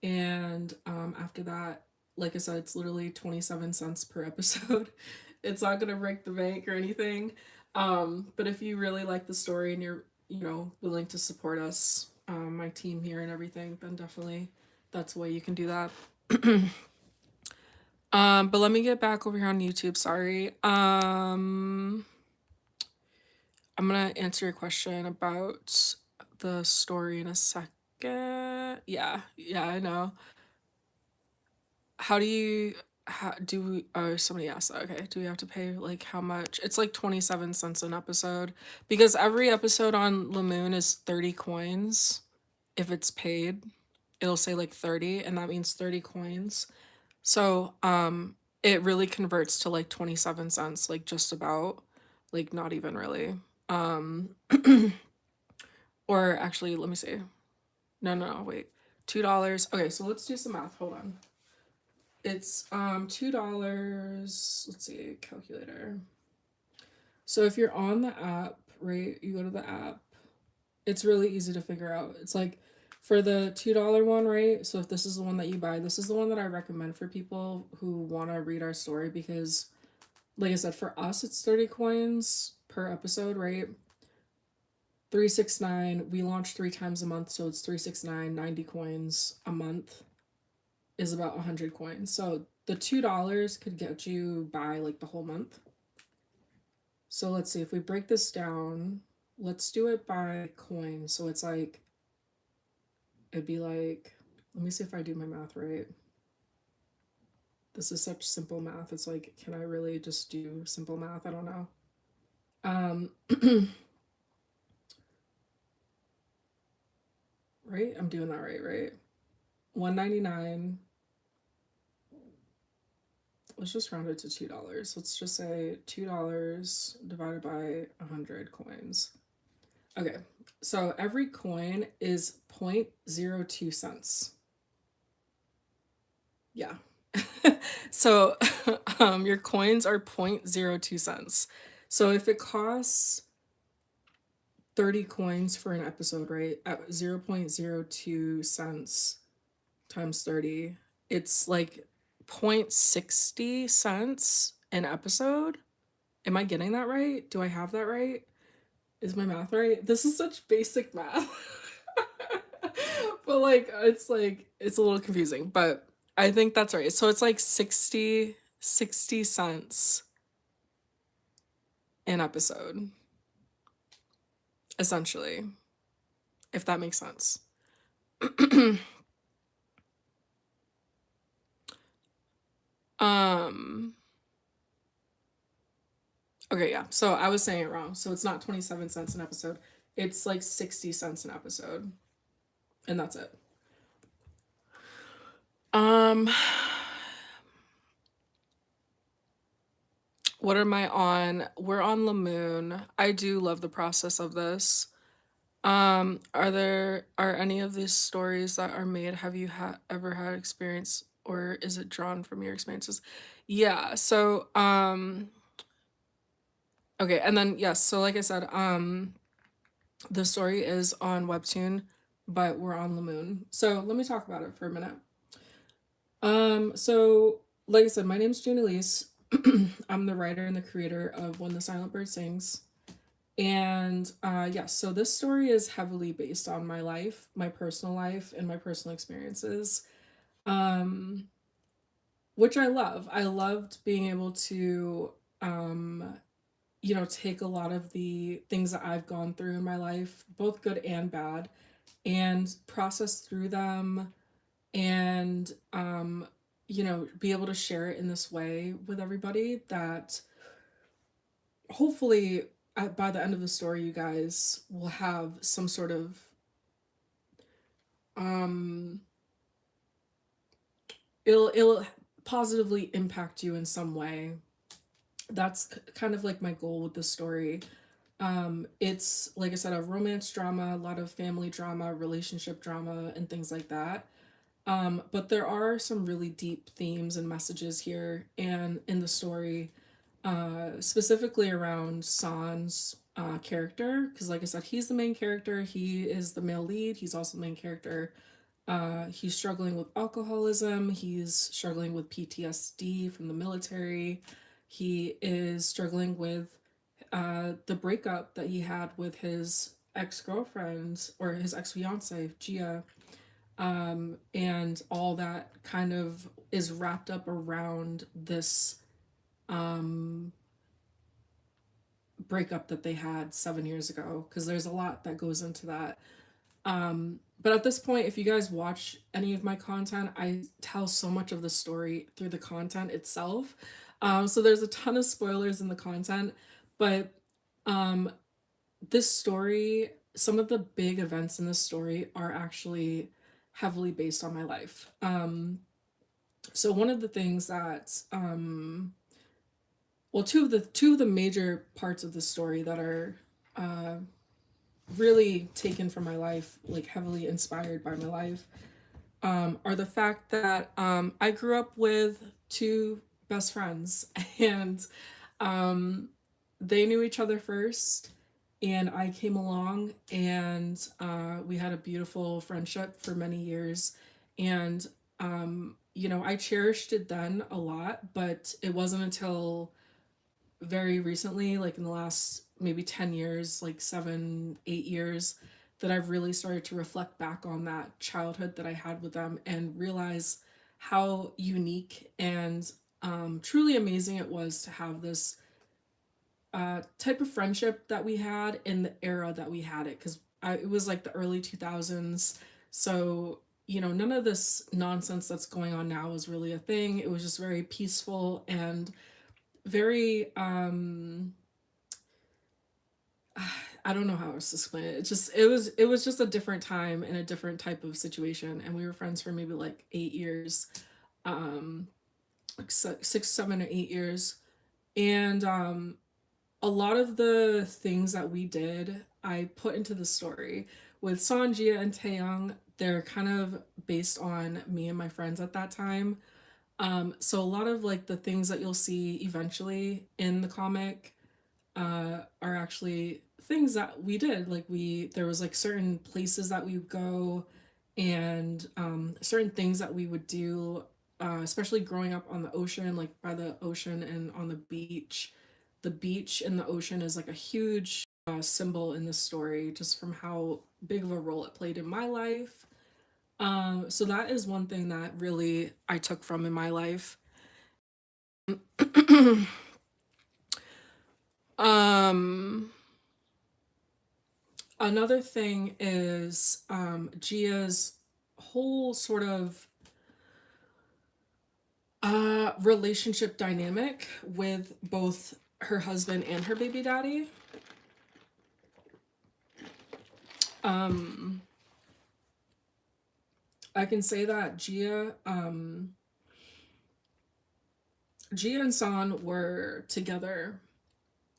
and after that, like I said, it's literally 27 cents per episode. It's not gonna break the bank or anything. But if you really like the story and you're, willing to support us, my team here and everything, then definitely that's a way you can do that. But let me get back over here on YouTube. Sorry. I'm gonna answer your question about the story in a second. Yeah, I know. How do you how do we oh somebody asked that. Okay. Do we have to pay like how much? It's like 27 cents an episode, because every episode on Lamoon is 30 coins. If it's paid, it'll say like 30, and that means 30 coins. So it really converts to like 27 cents, like just about, like not even really. Um or actually, let me see. No, wait. $2. Okay, so let's do some math. Hold on. It's $2. Let's see, calculator. So if you're on the app, right, you go to the app, it's really easy to figure out. It's like for the $2 one, right? So if this is the one that you buy, this is the one that I recommend for people who want to read our story, because like I said, for us it's 30 coins per episode, right? 369, we launch 3 times a month, so it's 369, 90 coins a month is about 100 coins. So the $2 could get you by like the whole month. So let's see, if we break this down, let's do it by coin. So it's like, it'd be like, let me see if I do my math right. This is such simple math. It's like, can I really just do simple math? I don't know. Right? I'm doing that right? 199. Let's just round it to $2. Let's just say $2 divided by 100 coins. Okay, so every coin is 0.02 cents. Yeah. So your coins are 0.02 cents. So if it costs 30 coins for an episode, right, at 0.02 cents times 30, it's like 0.60 cents an episode. Am I getting that right? Do I have that right? Is my math right? This is such basic math. But like it's a little confusing, but I think that's right. So it's like 60 cents an episode, essentially, if that makes sense. um okay, yeah. So I was saying it wrong. So it's not 27 cents an episode. It's like 60 cents an episode. And that's it. Um what am I on? We're on Lamoon. I do love the process of this. Are any of these stories that are made, have you ever had experience, or is it drawn from your experiences? Yeah, so okay, and then yes, so like I said, the story is on Webtoon, but we're on Lamoon. So let me talk about it for a minute. So like I said, my name's June Elise. I'm the writer and the creator of When the Silent Bird Sings. And yes, so this story is heavily based on my life, my personal life, and my personal experiences, um, which I love. I loved being able to, um, take a lot of the things that I've gone through in my life, both good and bad, and process through them and, be able to share it in this way with everybody that hopefully by the end of the story you guys will have some sort of um it'll positively impact you in some way. That's kind of like my goal with this story. It's like I said, a romance drama, a lot of family drama, relationship drama, and things like that. But there are some really deep themes and messages here and in the story, specifically around San's character. Because, like I said, he's the main character, he is the male lead, he's also the main character. He's struggling with alcoholism, he's struggling with PTSD from the military, he is struggling with the breakup that he had with his ex girlfriend or his ex fiance, Gia, and all that kind of is wrapped up around this um, breakup that they had 7 years ago, because there's a lot that goes into that. But at this point, if you guys watch any of my content, I tell so much of the story through the content itself. So there's a ton of spoilers in the content, but um, this story, some of the big events in this story are actually heavily based on my life. So one of the things that well, two of the major parts of the story that are uh, really taken from my life, like heavily inspired by my life, are the fact that I grew up with two best friends, and um, they knew each other first, and I came along, and we had a beautiful friendship for many years, and I cherished it then a lot, but it wasn't until very recently, like in the last maybe 10 years, like 7, 8 years, that I've really started to reflect back on that childhood that I had with them and realize how unique and truly amazing it was to have this type of friendship that we had in the era that we had it. Because it was like the early 2000s. So, none of this nonsense that's going on now was really a thing. It was just very peaceful and very I don't know how else to explain it. It was just a different time and a different type of situation, and we were friends for maybe like 8 years, like 6, 7 or 8 years, and a lot of the things that we did, I put into the story with Sanjia and Taeyong. They're kind of based on me and my friends at that time. So a lot of like the things that you'll see eventually in the comic are actually things that we did. Like there was like certain places that we would go, and certain things that we would do, especially growing up on the ocean, like by the ocean and on the beach. The beach and the ocean is like a huge symbol in this story, just from how big of a role it played in my life. So that is one thing that really I took from in my life. um Another thing is Gia's. whole sort of relationship dynamic with both her husband and her baby daddy. Um, I can say that Gia and San were together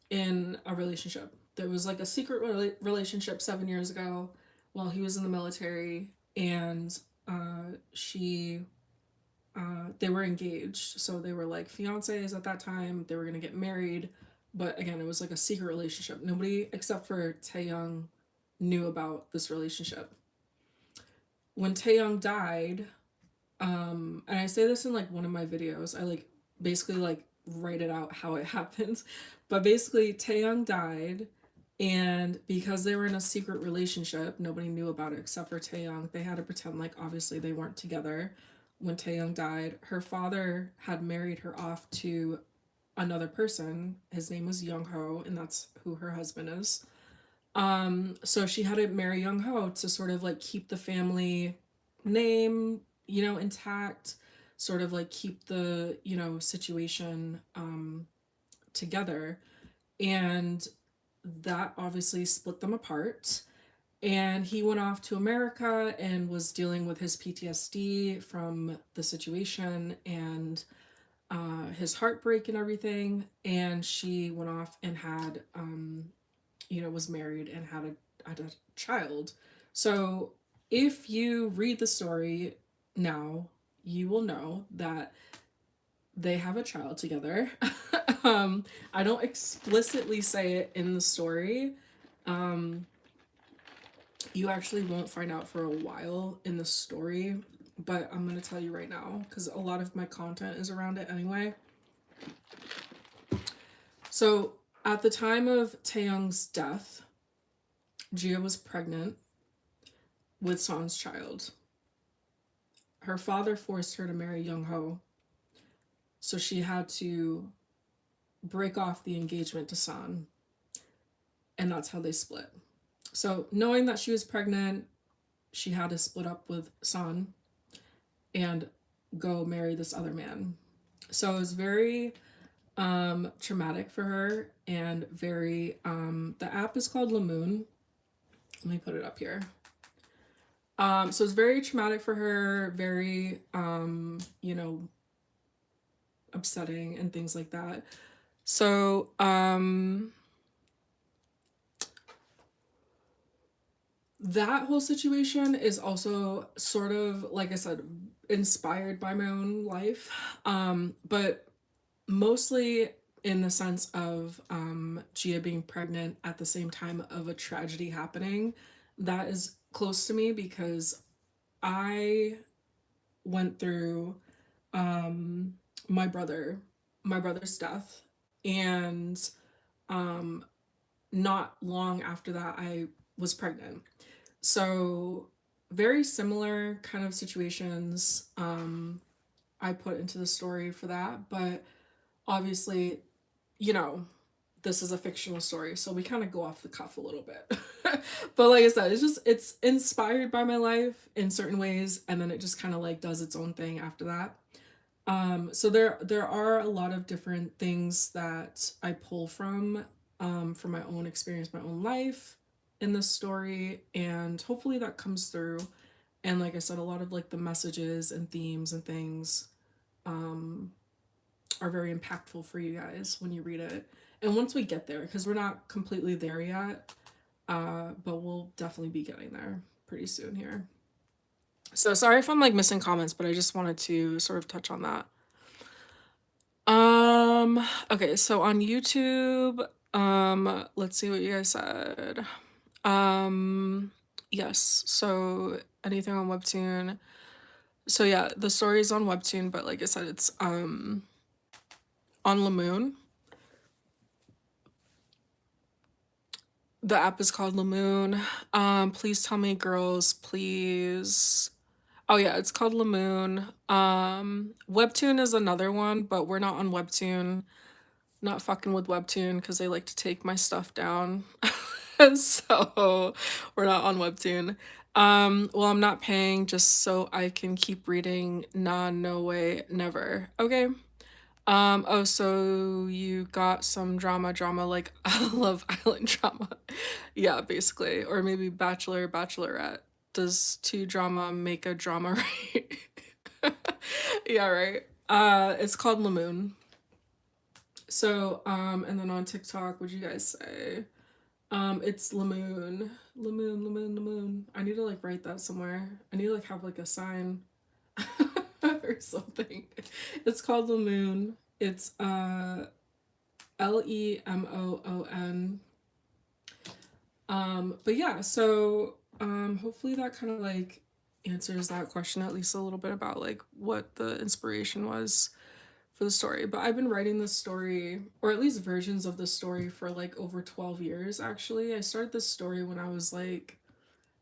in a relationship. There was like a secret relationship 7 years ago while he was in the military, and she they were engaged, so they were like fiancés at that time. They were gonna get married, but again, it was like a secret relationship. Nobody except for Taehyung knew about this relationship. When Taehyung died, and I say this in like one of my videos, I like basically like write it out how it happens, but basically Taehyung died, and because they were in a secret relationship, nobody knew about it except for Taehyung. They had to pretend like obviously they weren't together. When Taehyung died, her father had married her off to another person. His name was Young Ho, and that's who her husband is. So she had to marry Young Ho to sort of like keep the family name, intact, sort of like keep the, situation together. And that obviously split them apart. And he went off to America and was dealing with his PTSD from the situation and his heartbreak and everything. And she went off and had was married and had a child. So if you read the story now, you will know that they have a child together. I don't explicitly say it in the story. You actually won't find out for a while in the story, but I'm going to tell you right now because a lot of my content is around it anyway. So at the time of Taehyung's death, Gia was pregnant with San's child. Her father forced her to marry Young Ho, so she had to break off the engagement to San, and that's how they split. So knowing that she was pregnant, she had to split up with San and go marry this other man. So it was very traumatic for her and very the app is called Lamoon. Let me put it up here. So it's very traumatic for her, very upsetting and things like that. So that whole situation is also sort of, like I said, inspired by my own life, but mostly in the sense of Gia being pregnant at the same time of a tragedy happening. That is close to me because I went through my brother's death, and not long after that I was pregnant. So very similar kind of situations I put into the story for that, but obviously, this is a fictional story, so we kind of go off the cuff a little bit. But like I said, it's inspired by my life in certain ways, and then it just kind of like does its own thing after that. So there are a lot of different things that I pull from my own experience, my own life in this story, and hopefully that comes through. And like I said, a lot of like the messages and themes and things are very impactful for you guys when you read it. And once we get there, because we're not completely there yet, but we'll definitely be getting there pretty soon here. So sorry if I'm like missing comments, but I just wanted to sort of touch on that. Okay, so on YouTube, let's see what you guys said. Yes, so anything on Webtoon. So yeah, the story is on Webtoon, but like I said, it's on Lamoon. The app is called Lamoon. Please tell me, girls, please. Oh yeah, it's called Lamoon. Webtoon is another one, but we're not on Webtoon. Not fucking with Webtoon because they like to take my stuff down. So we're not on Webtoon. Well, I'm not paying just so I can keep reading. Nah, no way, never. Okay. Oh, so you got some drama like Love Island drama. Yeah, basically. Or maybe Bachelor, Bachelorette. Does two drama make a drama, right? Yeah, right. It's called Lamoon. So, and then on TikTok, what'd you guys say? It's Lamoon. Lamoon, Lamoon, Lamoon. I need to like write that somewhere. I need to like have like a sign or something. It's called Lamoon. It's Lemoon. But yeah, so hopefully that kind of like answers that question at least a little bit about like what the inspiration was for the story. But I've been writing this story, or at least versions of this story, for like over 12 years actually. I started this story when I was like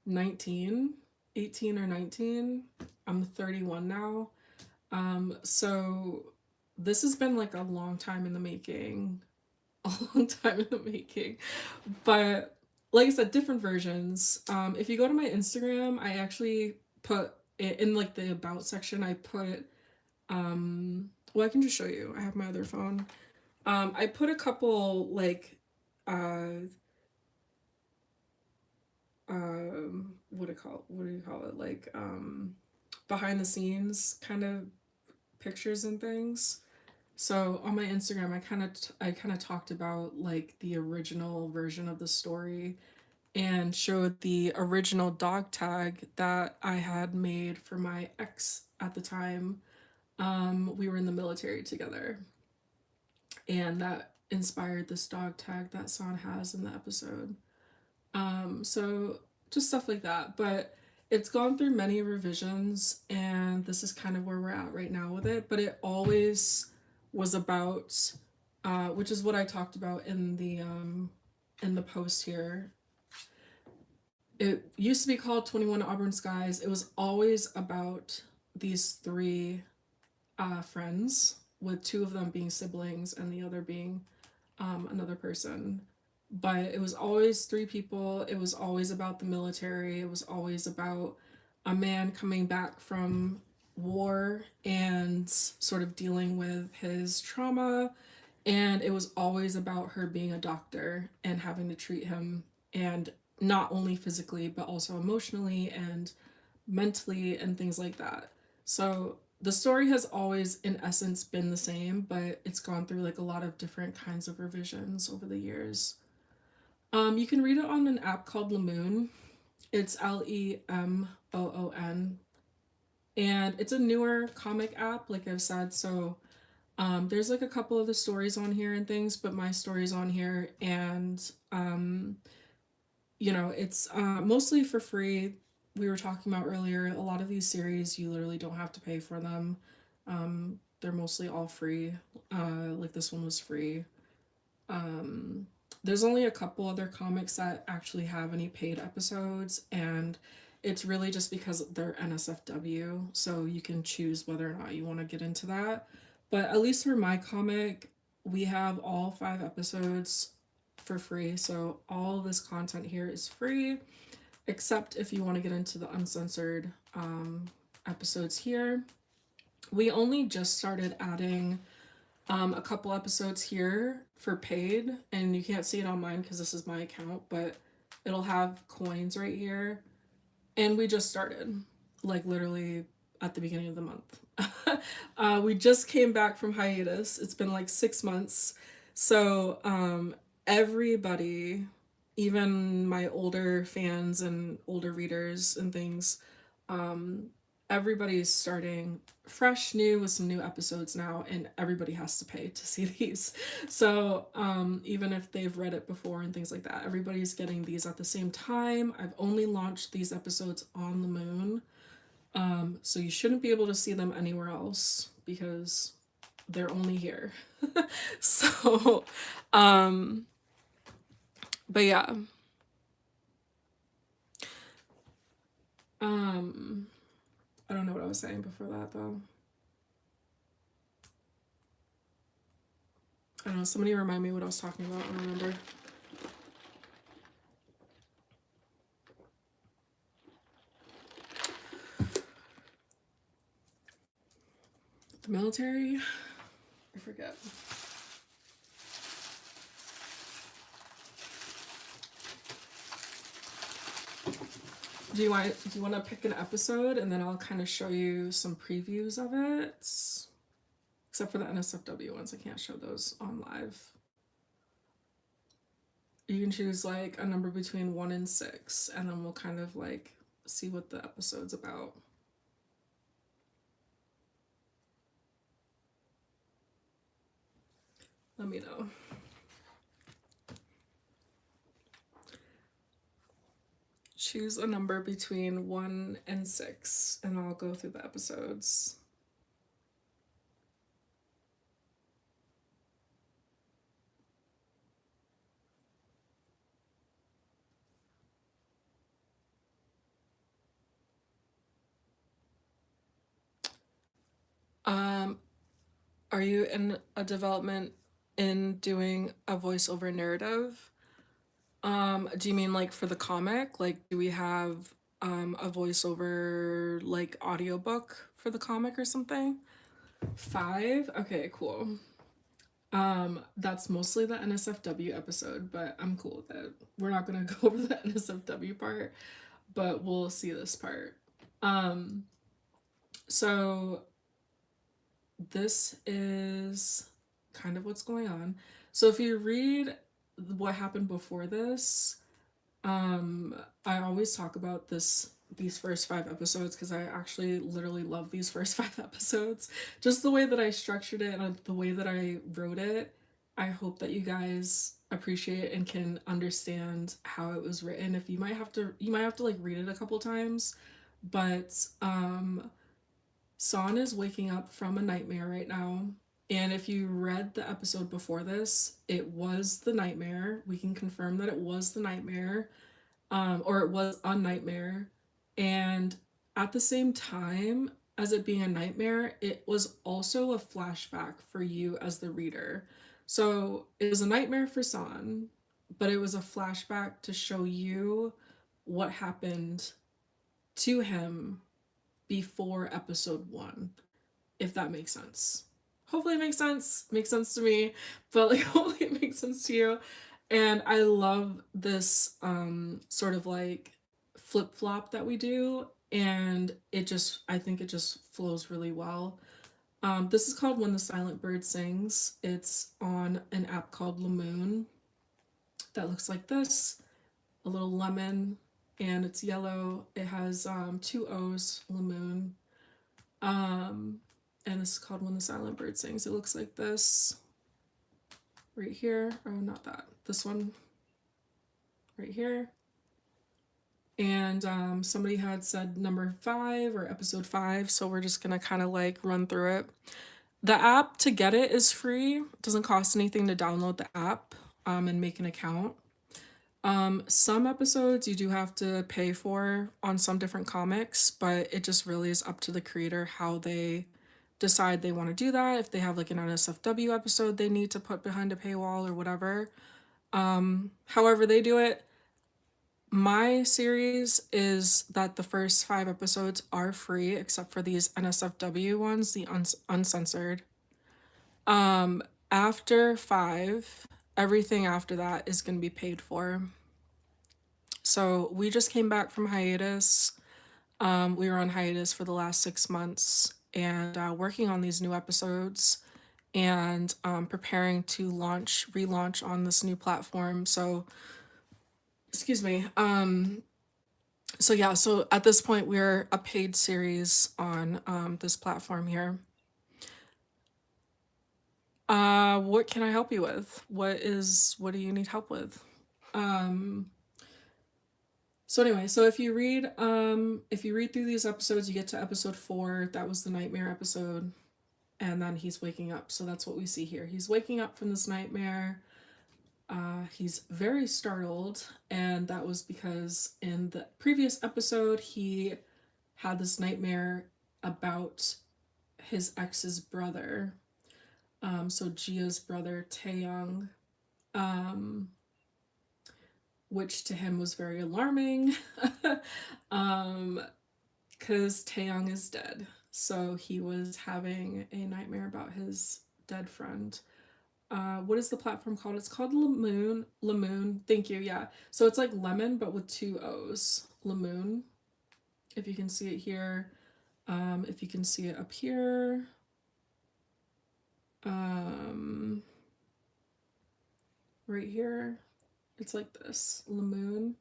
19, 18 or 19. I'm 31 now. So this has been like a long time in the making. A long time in the making. But like I said, different versions. If you go to my Instagram, I actually put it in like the about section. I put well, I can just show you. I have my other phone. I put a couple like uh what do you call it? Like behind the scenes kind of pictures and things. So on my Instagram, I kind of talked about like the original version of the story and showed the original dog tag that I had made for my ex at the time. We were in the military together, and that inspired this dog tag that San has in the episode. So just stuff like that. But it's gone through many revisions, and this is kind of where we're at right now with it. But it always was about, which is what I talked about in the post here. It used to be called 21 Auburn Skies. It was always about these three friends, with two of them being siblings and the other being another person. But it was always three people. It was always about the military. It was always about a man coming back from war and sort of dealing with his trauma. And it was always about her being a doctor and having to treat him, and not only physically, but also emotionally and mentally and things like that. So the story has always, in essence, been the same, but it's gone through like a lot of different kinds of revisions over the years. You can read it on an app called Lemoon. It's Lemoon, and it's a newer comic app, like I've said. So there's like a couple of the stories on here and things, but my story's on here, and it's mostly for free. We were talking about earlier, a lot of these series you literally don't have to pay for them. They're mostly all free. Like this one was free. Um, there's only a couple other comics that actually have any paid episodes, and it's really just because they're NSFW, so you can choose whether or not you want to get into that. But at least for my comic, we have all 5 episodes for free, so all this content here is free, except if you want to get into the uncensored episodes here. We only just started adding a couple episodes here for paid, and you can't see it on mine because this is my account, but it'll have coins right here. And we just started, like literally at the beginning of the month. We just came back from hiatus. It's been like 6 months. So everybody, even my older fans and older readers and things, um, everybody's starting fresh new with some new episodes now, and everybody has to pay to see these. So even if they've read it before and things like that, everybody's getting these at the same time. I've only launched these episodes on Lemoon, so you shouldn't be able to see them anywhere else because they're only here. So but yeah, um I don't know what I was saying before that though. I don't know, somebody remind me what I was talking about. I don't remember. The military? I forget. Do you want to pick an episode and then I'll kind of show you some previews of it? Except for the NSFW ones, I can't show those on live. You can choose like a number between 1 and 6, and then we'll kind of like see what the episode's about. Let me know. Choose a number between 1 and 6, and I'll go through the episodes. Are you in a development in doing a voiceover narrative? Do you mean like for the comic? Like, do we have a voiceover like audiobook for the comic or something? 5? Okay, cool. That's mostly the NSFW episode, but I'm cool with it. We're not gonna go over the NSFW part, but we'll see this part. So this is kind of what's going on. So if you read what happened before this, I always talk about these first 5 episodes because I actually literally love these first 5 episodes. Just the way that I structured it and the way that I wrote it. I hope that you guys appreciate and can understand how it was written. If you might have to like read it a couple times, but San is waking up from a nightmare right now. And if you read the episode before this, it was the nightmare. We can confirm that it was the nightmare, or it was a nightmare. And at the same time as it being a nightmare, it was also a flashback for you as the reader. So it was a nightmare for San, but it was a flashback to show you what happened to him before episode 1, if that makes sense. Hopefully it makes sense. Makes sense to me, but like hopefully it makes sense to you. And I love this sort of like flip-flop that we do, and I think it just flows really well. This is called When the Silent Bird Sings. It's on an app called Lamoon that looks like this, a little lemon, and it's yellow. It has 2 O's, Lamoon. And this is called When the Silent Bird Sings. It looks like this right here. Oh, not that. This one right here. And somebody had said number 5 or episode 5, so we're just gonna kind of like run through it. The app to get it is free. It doesn't cost anything to download the app and make an account. Some episodes you do have to pay for on some different comics, but it just really is up to the creator how they decide they want to do that. If they have like an NSFW episode they need to put behind a paywall or whatever. However they do it. My series is that the first 5 episodes are free except for these NSFW ones, the uncensored. After 5, everything after that is going to be paid for. So we just came back from hiatus. We were on hiatus for the last 6 months and working on these new episodes and preparing to relaunch on this new platform. So, excuse me. So yeah, so at this point we're a paid series on this platform here. What can I help you with? What do you need help with? So anyway, so if you read through these episodes, you get to episode 4. That was the nightmare episode, and then he's waking up. So that's what we see here. He's waking up from this nightmare. He's very startled, and that was because in the previous episode he had this nightmare about his ex's brother. So Gia's brother Taeyong, which to him was very alarming, because Taeyong is dead. So he was having a nightmare about his dead friend. What is the platform called? It's called Lamoon. Lamoon. Thank you. Yeah. So it's like lemon, but with two O's. Lamoon. If you can see it here. If you can see it up here. Um, right here. It's like this. Lamoon.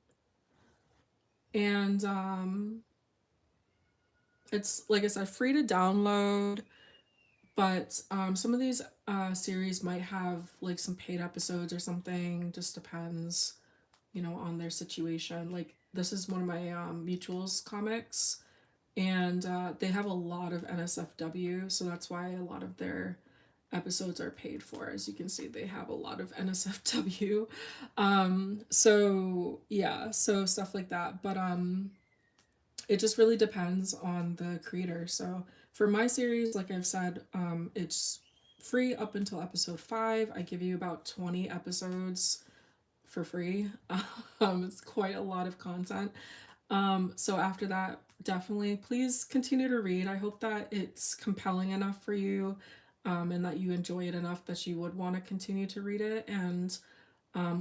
And it's, like I said, free to download. But some of these series might have like some paid episodes or something. Just depends, on their situation. Like this is one of my mutuals comics, and they have a lot of NSFW, so that's why a lot of their episodes are paid for. As you can see, they have a lot of NSFW. So yeah, so stuff like that. But it just really depends on the creator. So for my series, like I've said, it's free up until episode 5. I give you about 20 episodes for free. It's quite a lot of content. So after that, definitely please continue to read. I hope that it's compelling enough for you, and that you enjoy it enough that you would want to continue to read it. And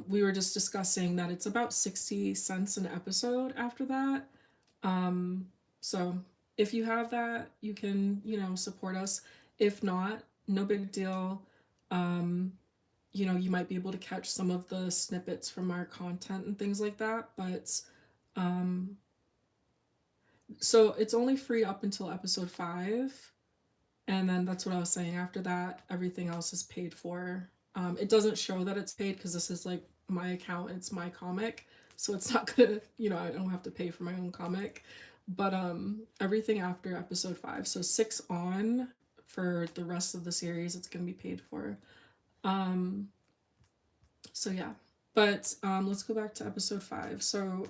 we were just discussing that it's about 60 cents an episode after that. So if you have that, you can, support us. If not, no big deal. Um, you might be able to catch some of the snippets from our content and things like that. But um, so it's only free up until episode 5. And then that's what I was saying. After that, everything else is paid for. It doesn't show that it's paid because this is like my account, it's my comic. So it's not gonna, I don't have to pay for my own comic. But everything after episode 5, so 6 on for the rest of the series, it's gonna be paid for. Um, so yeah. But let's go back to episode 5. So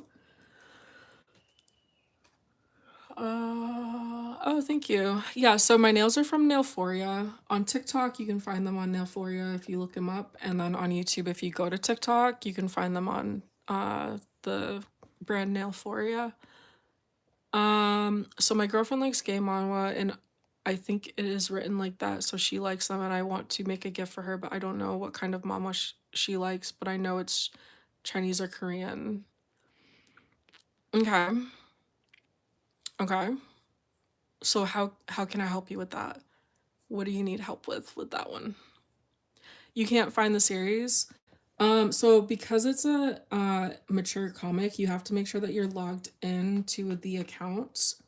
oh, thank you. Yeah, so my nails are from Nailforia. On TikTok, you can find them on Nailforia if you look them up, and then on YouTube, if you go to TikTok, you can find them on the brand Nailforia. So my girlfriend likes gay manhwa, and I think it is written like that, so she likes them, and I want to make a gift for her, but I don't know what kind of manhwa she likes, but I know it's Chinese or Korean. Okay. Okay. So how can I help you with that? What do you need help with that one? You can't find the series. So because it's a mature comic, you have to make sure that you're logged into the accounts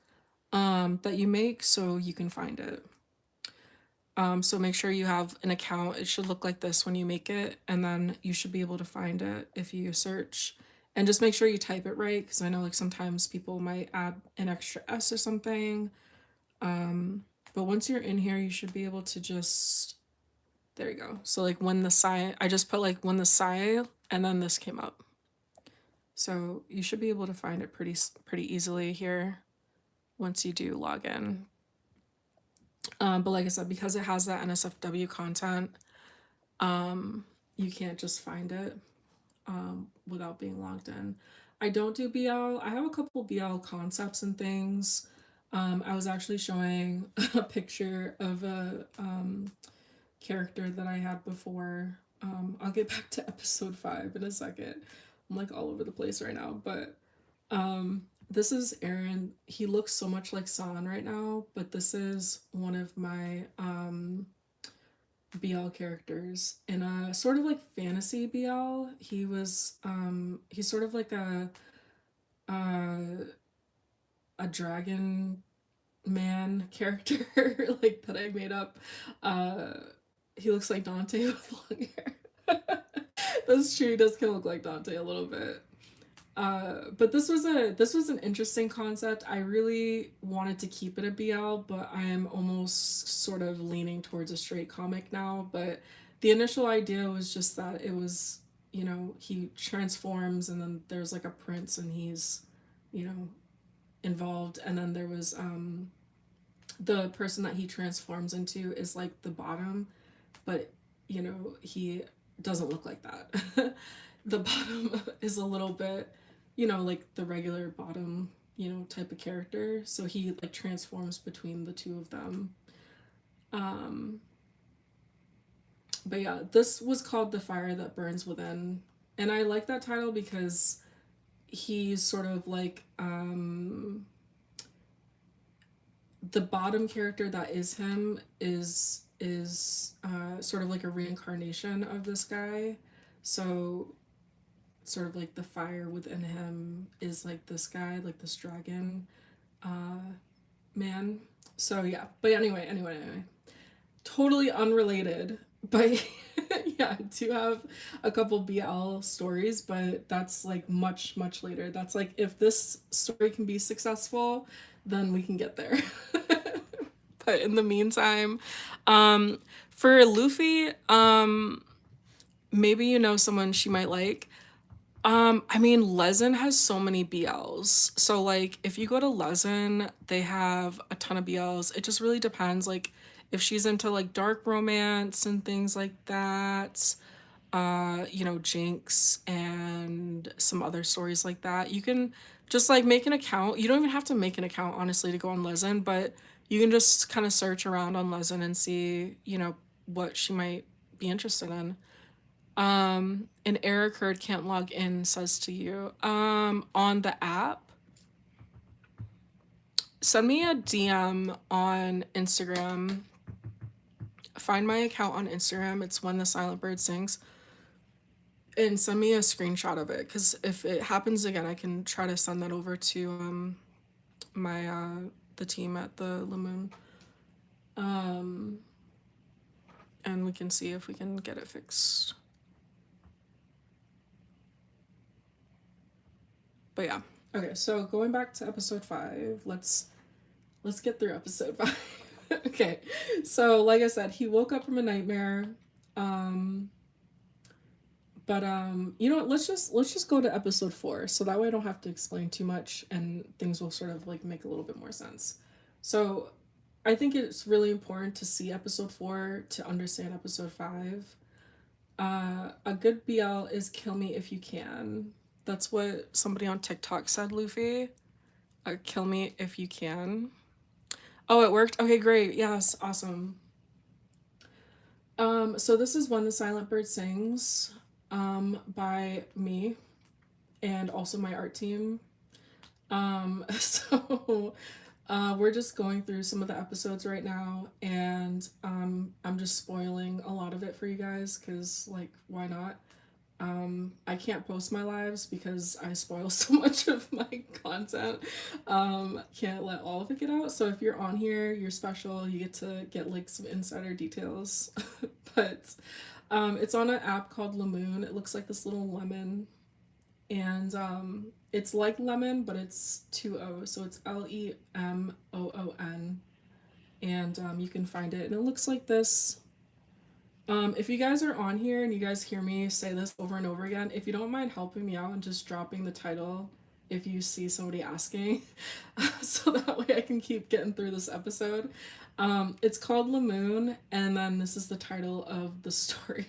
that you make so you can find it. So make sure you have an account. It should look like this when you make it, and then you should be able to find it if you search. And just make sure you type it right, because I know like sometimes people might add an extra S or something. But once you're in here, you should be able to just, there you go. So like when the sign, I just put like when the sign, and then this came up. So you should be able to find it pretty easily here once you do log in. But like I said, because it has that NSFW content, you can't just find it without being logged in. I don't do BL. I have a couple BL concepts and things. I was actually showing a picture of a character that I had before. I'll get back to episode 5 in a second. I'm like all over the place right now, but this is Aaron. He looks so much like San right now, but this is one of my BL characters in a sort of like fantasy BL. He's sort of like uh, a dragon man character like that I made up. Uh, he looks like Dante with long hair. That's true. He does kind of look like Dante a little bit. But this was an interesting concept. I really wanted to keep it a BL, but I am almost sort of leaning towards a straight comic now. But the initial idea was just that it was, he transforms and then there's like a prince and he's, you know, involved. And then there was the person that he transforms into is like the bottom, but he doesn't look like that. The bottom is a little bit, like the regular bottom type of character. So he like transforms between the two of them. Um, but yeah, this was called The Fire That Burns Within. And I like that title because he's sort of like the bottom character that is him is sort of like a reincarnation of this guy. So sort of like the fire within him is like this guy, like this dragon man. So yeah, but anyway, totally unrelated. But yeah, I do have a couple BL stories, but that's like much later. That's like if this story can be successful, then we can get there. But in the meantime, um, for Luffy, maybe you know someone she might like. I mean, Lezen has so many BLs. So like if you go to Lezen, they have a ton of BLs. It just really depends like if she's into like dark romance and things like that. Jinx and some other stories like that. You can just like make an account. You don't even have to make an account honestly to go on Lezen, but you can just kind of search around on Lezen and see, what she might be interested in. An error occurred, can't log in, says to you. On the app, send me a DM on Instagram. Find my account on Instagram. It's When the Silent Bird Sings. And send me a screenshot of it. Because if it happens again, I can try to send that over to my the team at the Lamoon. And we can see if we can get it fixed. But yeah. Okay, so going back to episode 5, let's get through episode 5. Okay. So, like I said, he woke up from a nightmare. Um but let's just go to episode 4 so that way I don't have to explain too much and things will sort of like make a little bit more sense. So, I think it's really important to see episode 4 to understand episode 5. A good BL is kill me if you can. That's what somebody on TikTok said, Luffy. Kill me if you can. Oh, it worked? Okay, great. Yes, awesome. So this is When the Silent Bird Sings, by me and also my art team. So we're just going through some of the episodes right now, and I'm just spoiling a lot of it for you guys because, like, why not? I can't post my lives because I spoil so much of my content. Can't let all of it get out. So if you're on here, you're special. You get to get like some insider details. But it's on an app called Lamoon. It looks like this little lemon, and it's like lemon, but it's two O's, so it's Lemoon, and you can find it, and it looks like this. If you guys are on here and you guys hear me say this over and over again, if you don't mind helping me out and just dropping the title if you see somebody asking, so that way I can keep getting through this episode. It's called Lamoon, and then this is the title of the story.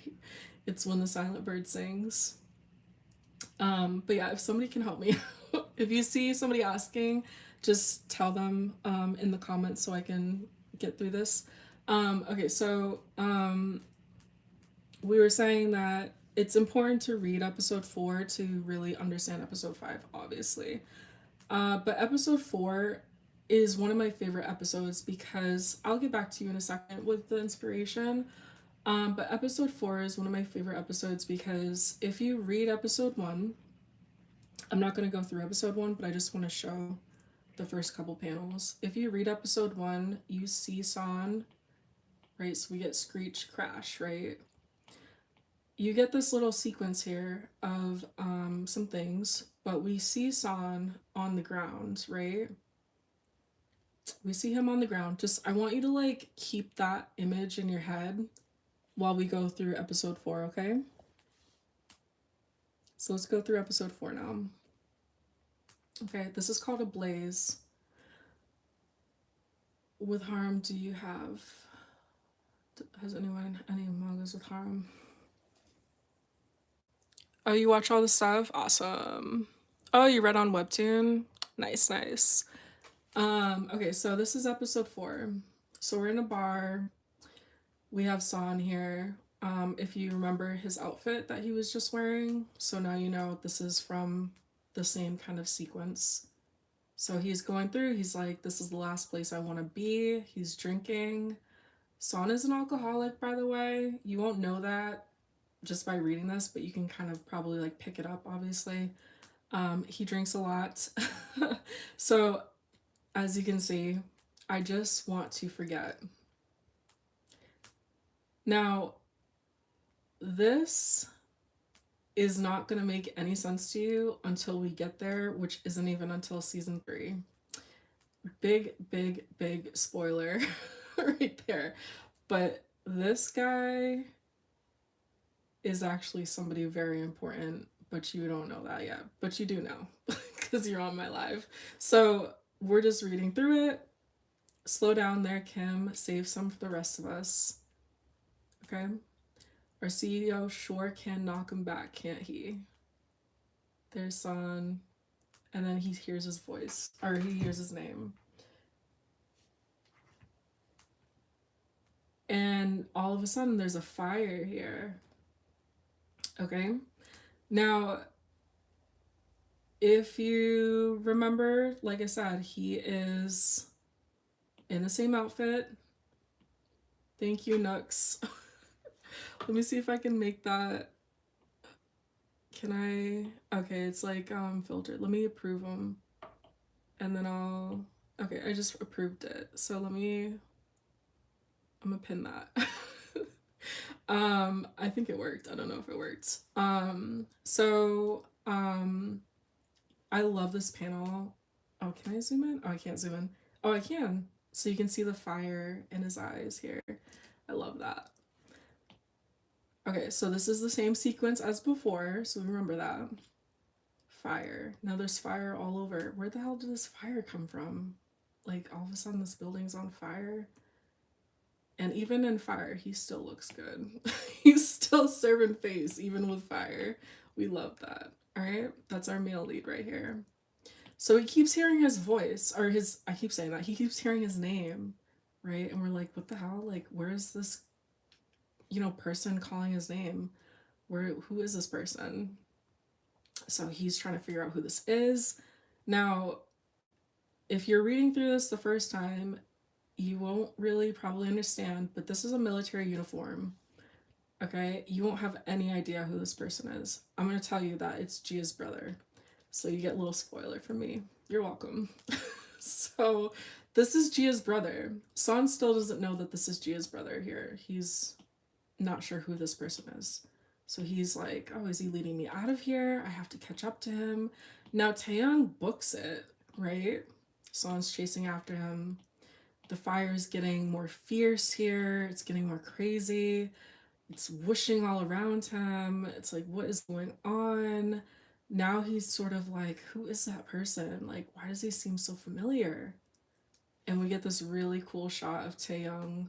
It's When the Silent Bird Sings. But yeah, if somebody can help me, if you see somebody asking, just tell them in the comments so I can get through this. Okay, so we were saying that it's important to read episode 4 to really understand episode 5, obviously. But episode 4 is one of my favorite episodes because I'll get back to you in a second with the inspiration. But episode 4 is one of my favorite episodes because if you read episode 1, I'm not going to go through episode 1, but I just want to show the first couple panels. If you read episode 1, you see San, right? So we get Screech Crash, right? You get this little sequence here of some things, but we see San on the ground, right? We see him on the ground. Just, I want you to like keep that image in your head while we go through episode 4, okay? So let's go through episode 4 now. Okay, this is called A Blaze. With Harem, do you have... Has anyone any mangas with Harem? Oh, you watch all the stuff? Awesome. Oh, you read on Webtoon? Nice, nice. Okay, so this is episode 4. So we're in a bar. We have San here. If you remember his outfit that he was just wearing, so now you know this is from the same kind of sequence. So he's going through, he's like, this is the last place I want to be. He's drinking. San is an alcoholic, by the way. You won't know that just by reading this, but you can kind of probably like pick it up, obviously. He drinks a lot. So, as you can see, I just want to forget. Now, this is not going to make any sense to you until we get there, which isn't even until season 3. Big, big, big spoiler right there. But this guy is actually somebody very important, but you don't know that yet. But you do know because you're on my live. So we're just reading through it. Slow down there, Kim. Save some for the rest of us. Okay? Our CEO sure can knock him back, can't he? There's San. And then he hears his voice, or he hears his name. And all of a sudden, there's a fire here. Okay? Now, if you remember, like I said, he is in the same outfit. Thank you, Nux. Let me see if I can make that. Can I? Okay, it's like filtered. Let me approve them. And then I'll. Okay, I just approved it. So let me. I'm gonna pin that. I think it worked. I don't know if it worked. I love this panel. Oh, can I zoom in? Oh, I can't zoom in. Oh, I can. So you can see the fire in his eyes here. I love that. Okay, so this is the same sequence as before, so remember that. Fire. Now there's fire all over. Where the hell did this fire come from? Like, all of a sudden this building's on fire? And even in fire, he still looks good. He's still serving face, even with fire. We love that. All right, that's our male lead right here. So he keeps hearing his voice, or his, I keep saying that, he keeps hearing his name, right? And we're like, what the hell? Like, where is this, person calling his name? Who is this person? So he's trying to figure out who this is. Now, if you're reading through this the first time, you won't really probably understand, but this is a military uniform. Okay? You won't have any idea who this person is. I'm going to tell you that it's Gia's brother. So you get a little spoiler from me. You're welcome. So this is Gia's brother. San still doesn't know that this is Gia's brother here. He's not sure who this person is. So he's like, oh, is he leading me out of here? I have to catch up to him. Now Taeyang books it, right? San's chasing after him. The fire is getting more fierce here. It's getting more crazy. It's whooshing all around him. It's like, what is going on? Now he's sort of like, who is that person? Like, why does he seem so familiar? And we get this really cool shot of Taeyang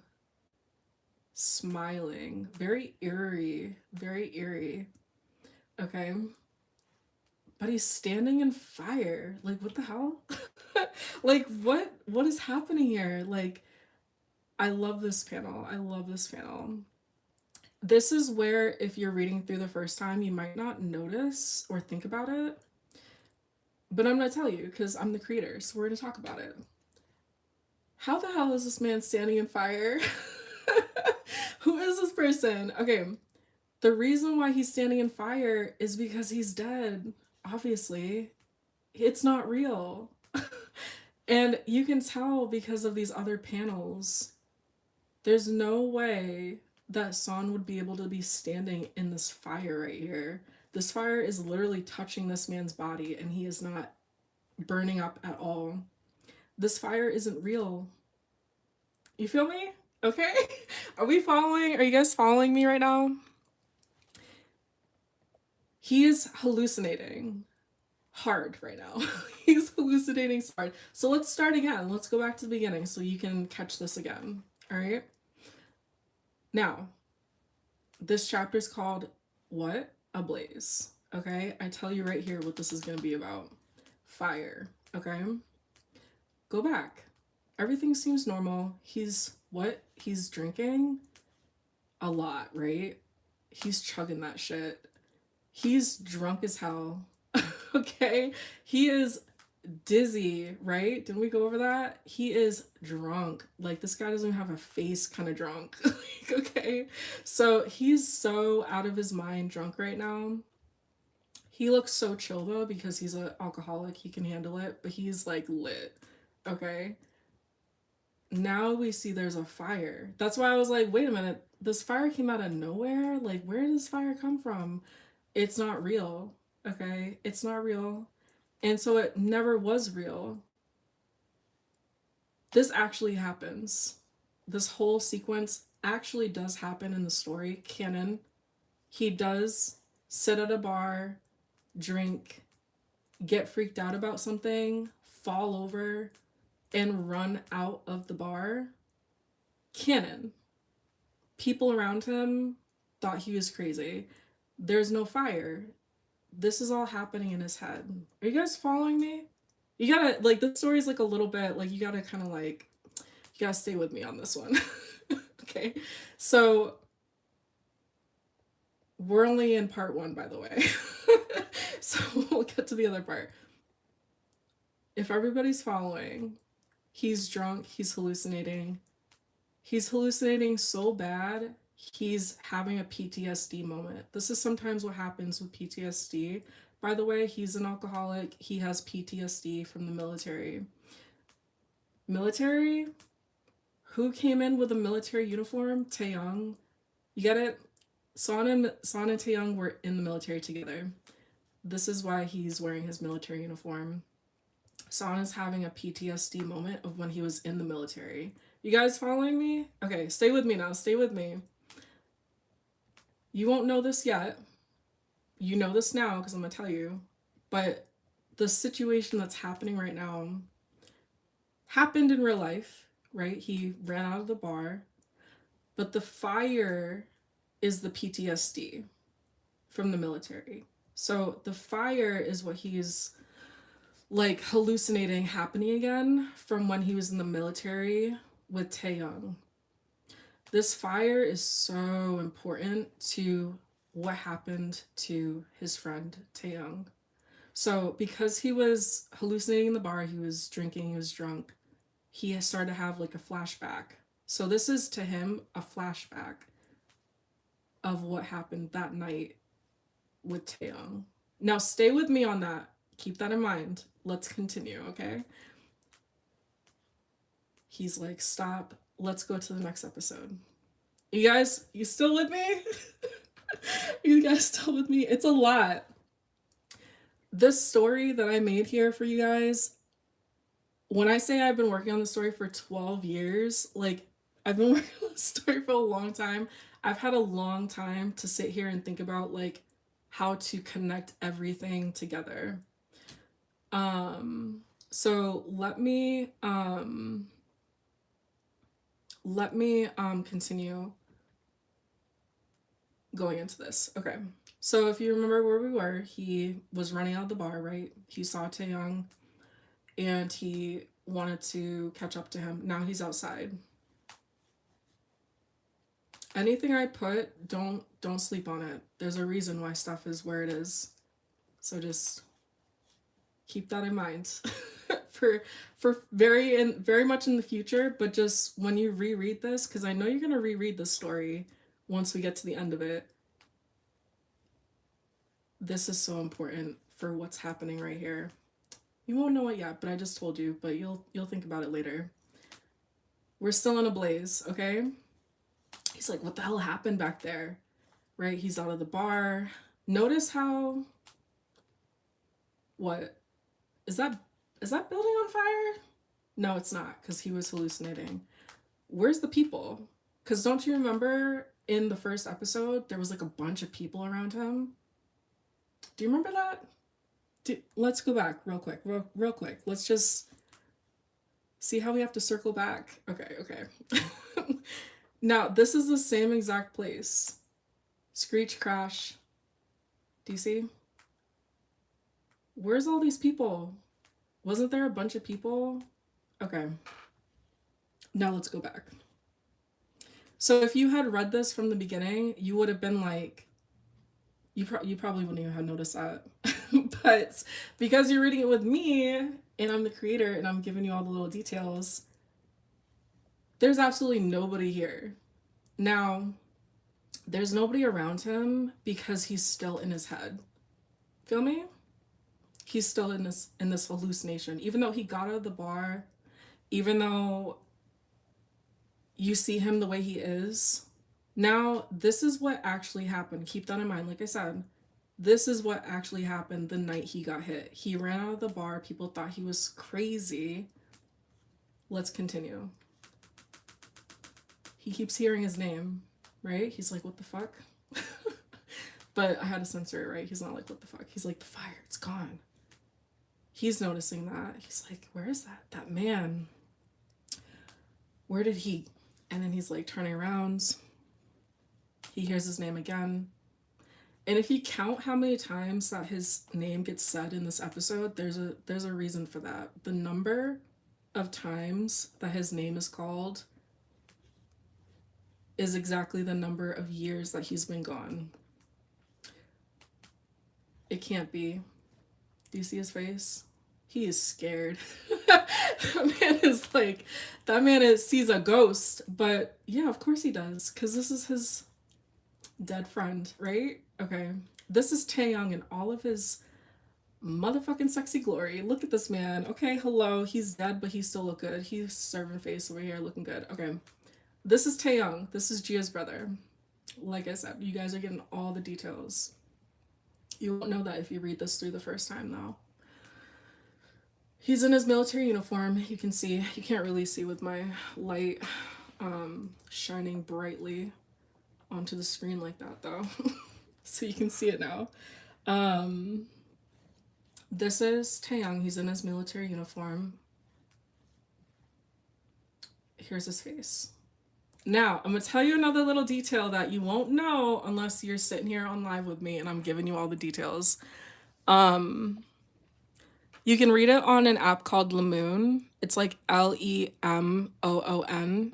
smiling. Very eerie. Very eerie. Okay. But he's standing in fire. Like, what the hell? Like, what is happening here? Like, I love this panel. I love this panel. This is where, if you're reading through the first time, you might not notice or think about it. But I'm going to tell you because I'm the creator, so we're going to talk about it. How the hell is this man standing in fire? Who is this person? Okay, the reason why he's standing in fire is because he's dead. Obviously, it's not real. And you can tell because of these other panels. There's no way that San would be able to be standing in this fire right here. This fire is literally touching this man's body and he is not burning up at all. This fire isn't real. You feel me? Okay? Are we following? Are you guys following me right now? He is hallucinating hard right now. He's hallucinating hard. So let's start again. Let's go back to the beginning so you can catch this again. All right? Now, this chapter is called What? Ablaze. Okay? I tell you right here what this is going to be about. Fire. Okay? Go back. Everything seems normal. He's what? He's drinking a lot, right? He's chugging that shit. He's drunk as hell. Okay? He is dizzy, right? Didn't we go over that? He is drunk. Like, this guy doesn't have a face kind of drunk. Like, okay? So he's so out of his mind drunk right now. He looks so chill though because he's an alcoholic. He can handle it, but he's like lit. Okay? Now we see there's a fire. That's why I was like, wait a minute. This fire came out of nowhere? Like, where did this fire come from? It's not real. Okay? It's not real. And so it never was real. This actually happens. This whole sequence actually does happen in the story canon. He does sit at a bar, drink, get freaked out about something, fall over, and run out of the bar. Canon. People around him thought he was crazy. There's no fire. This is all happening in his head. Are you guys following me? You gotta, like, the story's like a little bit, like, you gotta kind of like, you gotta stay with me on this one. Okay. So, we're only in part one, by the way. So, we'll get to the other part. If everybody's following, he's drunk, he's hallucinating. He's hallucinating so bad, he's having a PTSD moment. This is sometimes what happens with PTSD. By the way, he's an alcoholic. He has PTSD from the military. Military? Who came in with a military uniform? Taeyong. You get it? Son and Taeyong were in the military together. This is why he's wearing his military uniform. Son is having a PTSD moment of when he was in the military. You guys following me? Okay, stay with me now. Stay with me. You won't know this yet. You know this now because I'm going to tell you. But the situation that's happening right now happened in real life, right? He ran out of the bar. But the fire is the PTSD from the military. So the fire is what he's like hallucinating happening again from when he was in the military with Taeyong. This fire is so important to what happened to his friend Taeyong. So because he was hallucinating in the bar, he was drinking, he was drunk, he started to have like a flashback. So this is to him a flashback of what happened that night with Taeyong. Now stay with me on that. Keep that in mind. Let's continue, okay? He's like, stop. Let's go to the next episode. You guys, you still with me? You guys still with me? It's a lot. This story that I made here for you guys, when I say I've been working on the story for 12 years, like, I've been working on the story for a long time. I've had a long time to sit here and think about, like, how to connect everything together. So let me continue going into this. Okay. So if you remember where we were, he was running out of the bar, right? He saw Taeyong and he wanted to catch up to him. Now he's outside. Anything I put, don't sleep on it. There's a reason why stuff is where it is. So just keep that in mind. for very much in the future, but just when you reread this, because I know you're gonna reread the story once we get to the end of it. This is so important for what's happening right here. You won't know it yet, but I just told you, but you'll think about it later. We're still in a blaze, okay? He's like, what the hell happened back there? Right? He's out of the bar. Notice how what is that building on fire? No, it's not, because he was hallucinating. Where's the people? Because don't you remember in the first episode, there was like a bunch of people around him? Do you remember that? Let's go back real quick. Real quick. Let's just see how we have to circle back. Okay. Now, this is the same exact place. Screech Crash. Do you see? Where's all these people? Wasn't there a bunch of people? Okay, now let's go back. So if you had read this from the beginning, you would have been like, you probably wouldn't even have noticed that. But because you're reading it with me and I'm the creator and I'm giving you all the little details, there's absolutely nobody here. Now, there's nobody around him because he's still in his head. Feel me? He's still in this hallucination. Even though he got out of the bar, even though you see him the way he is. Now, this is what actually happened. Keep that in mind. Like I said, this is what actually happened the night he got hit. He ran out of the bar. People thought he was crazy. Let's continue. He keeps hearing his name, right? He's like, what the fuck? But I had to censor it, right? He's not like, what the fuck? He's like, the fire, it's gone. He's noticing that. He's like, where is that? That man. Where did he? And then he's like turning around. He hears his name again. And if you count how many times that his name gets said in this episode, there's a reason for that. The number of times that his name is called is exactly the number of years that he's been gone. It can't be. Do you see his face? He is scared. That man sees a ghost. But yeah, of course he does, because this is his dead friend, right? Okay. This is Taeyong in all of his motherfucking sexy glory. Look at this man. Okay, hello. He's dead, but he still look good. He's serving face over here, looking good. Okay. This is Taeyong. This is Gia's brother. Like I said, you guys are getting all the details. You won't know that if you read this through the first time, though. He's in his military uniform. You can see. You can't really see with my light shining brightly onto the screen like that, though. So you can see it now. This is Taeyong. He's in his military uniform. Here's his face. Now, I'm going to tell you another little detail that you won't know unless you're sitting here on live with me and I'm giving you all the details. You can read it on an app called Lemoon. It's like Lemoon.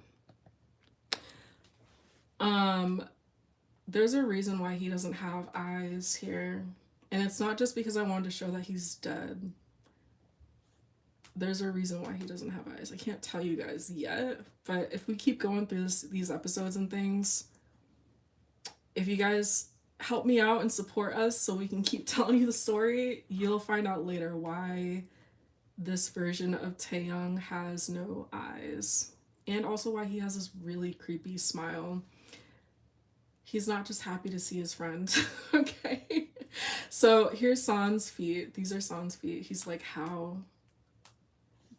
There's a reason why he doesn't have eyes here. And it's not just because I wanted to show that he's dead. There's a reason why he doesn't have eyes. I can't tell you guys yet, but if we keep going through these episodes and things, if you guys help me out and support us so we can keep telling you the story, you'll find out later why this version of Taeyong has no eyes. And also why he has this really creepy smile. He's not just happy to see his friend. Okay. So here's San's feet. These are San's feet. He's like, how?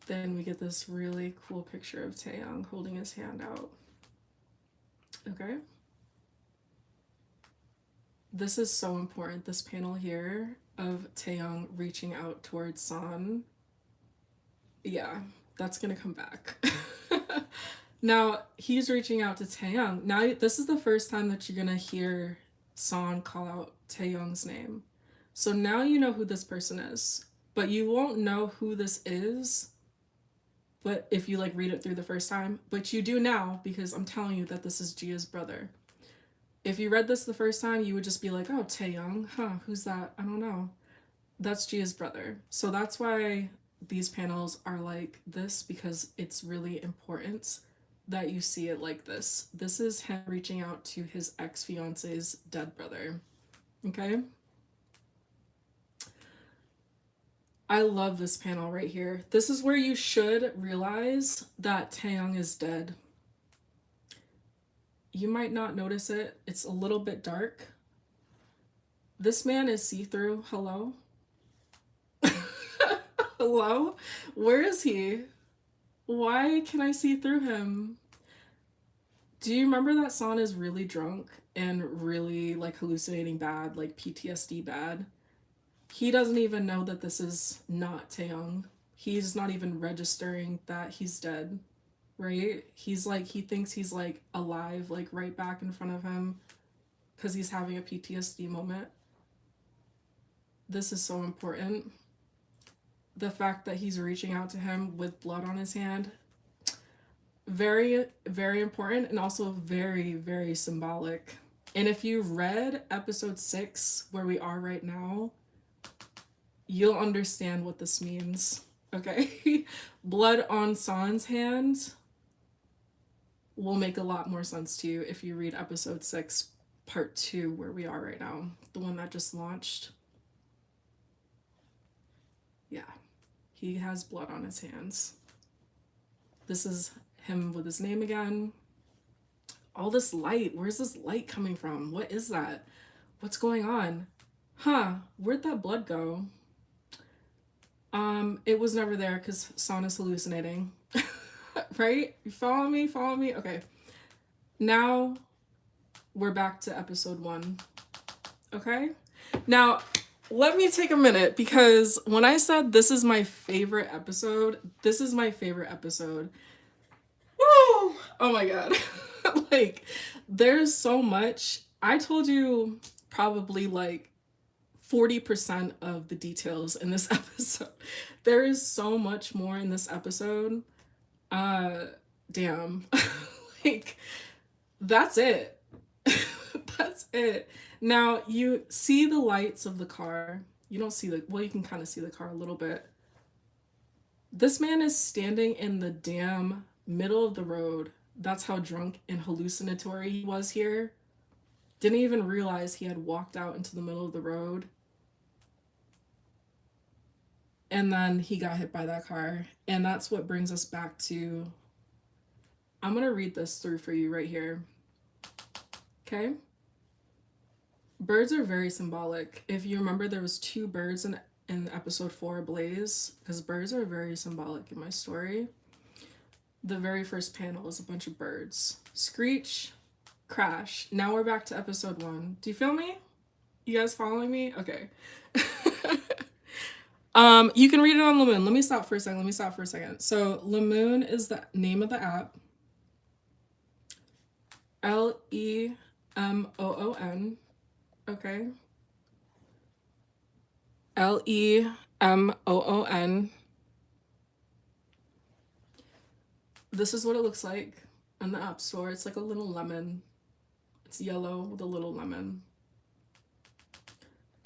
Then we get this really cool picture of Taeyong holding his hand out. Okay. This is so important. This panel here of Taeyong reaching out towards San. Yeah, that's gonna come back. Now, he's reaching out to Taeyong. Now, this is the first time that you're gonna hear San call out Taeyong's name. So now you know who this person is. But you won't know who this is but if you like read it through the first time. But you do now because I'm telling you that this is Gia's brother. If you read this the first time, you would just be like, oh, Taeyong, huh, who's that? I don't know. That's Gia's brother. So that's why these panels are like this, because it's really important that you see it like this. This is him reaching out to his ex-fiance's dead brother. Okay? I love this panel right here. This is where you should realize that Taeyong is dead. You might not notice it. It's a little bit dark. This man is see-through. Hello? Hello? Where is he? Why can I see through him? Do you remember that San is really drunk and really like hallucinating bad, like PTSD bad? He doesn't even know that this is not Taeyong. He's not even registering that he's dead, right? He's like, he thinks he's like alive, like right back in front of him because he's having a PTSD moment. This is so important. the fact that he's reaching out to him with blood on his hand, very, very important, and also very, very symbolic. And if you read episode 6, where we are right now, you'll understand what this means. Okay? Blood on San's hand will make a lot more sense to you if you read episode 6, part 2, where we are right now, the one that just launched. Yeah, he has blood on his hands. This is him with his name again. All this light, where's this light coming from? What is that? What's going on? Huh, where'd that blood go? It was never there because San is hallucinating. Right? You follow me? Follow me? Okay. Now we're back to episode 1. Okay? Now, let me take a minute, because when I said this is my favorite episode, this is my favorite episode. Woo! Oh my god. Like, there's so much. I told you probably like 40% of the details in this episode. There is so much more in this episode. Damn. Like, that's it. That's it. Now, you see the lights of the car. You don't see well, you can kind of see the car a little bit. This man is standing in the damn middle of the road. That's how drunk and hallucinatory he was here. Didn't even realize he had walked out into the middle of the road. And then he got hit by that car. And that's what brings us back to... I'm going to read this through for you right here. Okay? Birds are very symbolic. If you remember, there was 2 birds in episode 4, Blaze, because birds are very symbolic in my story. The very first panel is a bunch of birds. Screech, crash. Now we're back to episode 1. Do you feel me? You guys following me? Okay. You can read it on Lemoon. Let me stop for a second. So Lemoon is the name of the app. Lemoon. Okay. Lemoon. This is what it looks like in the App Store. It's like a little lemon. It's yellow with a little lemon.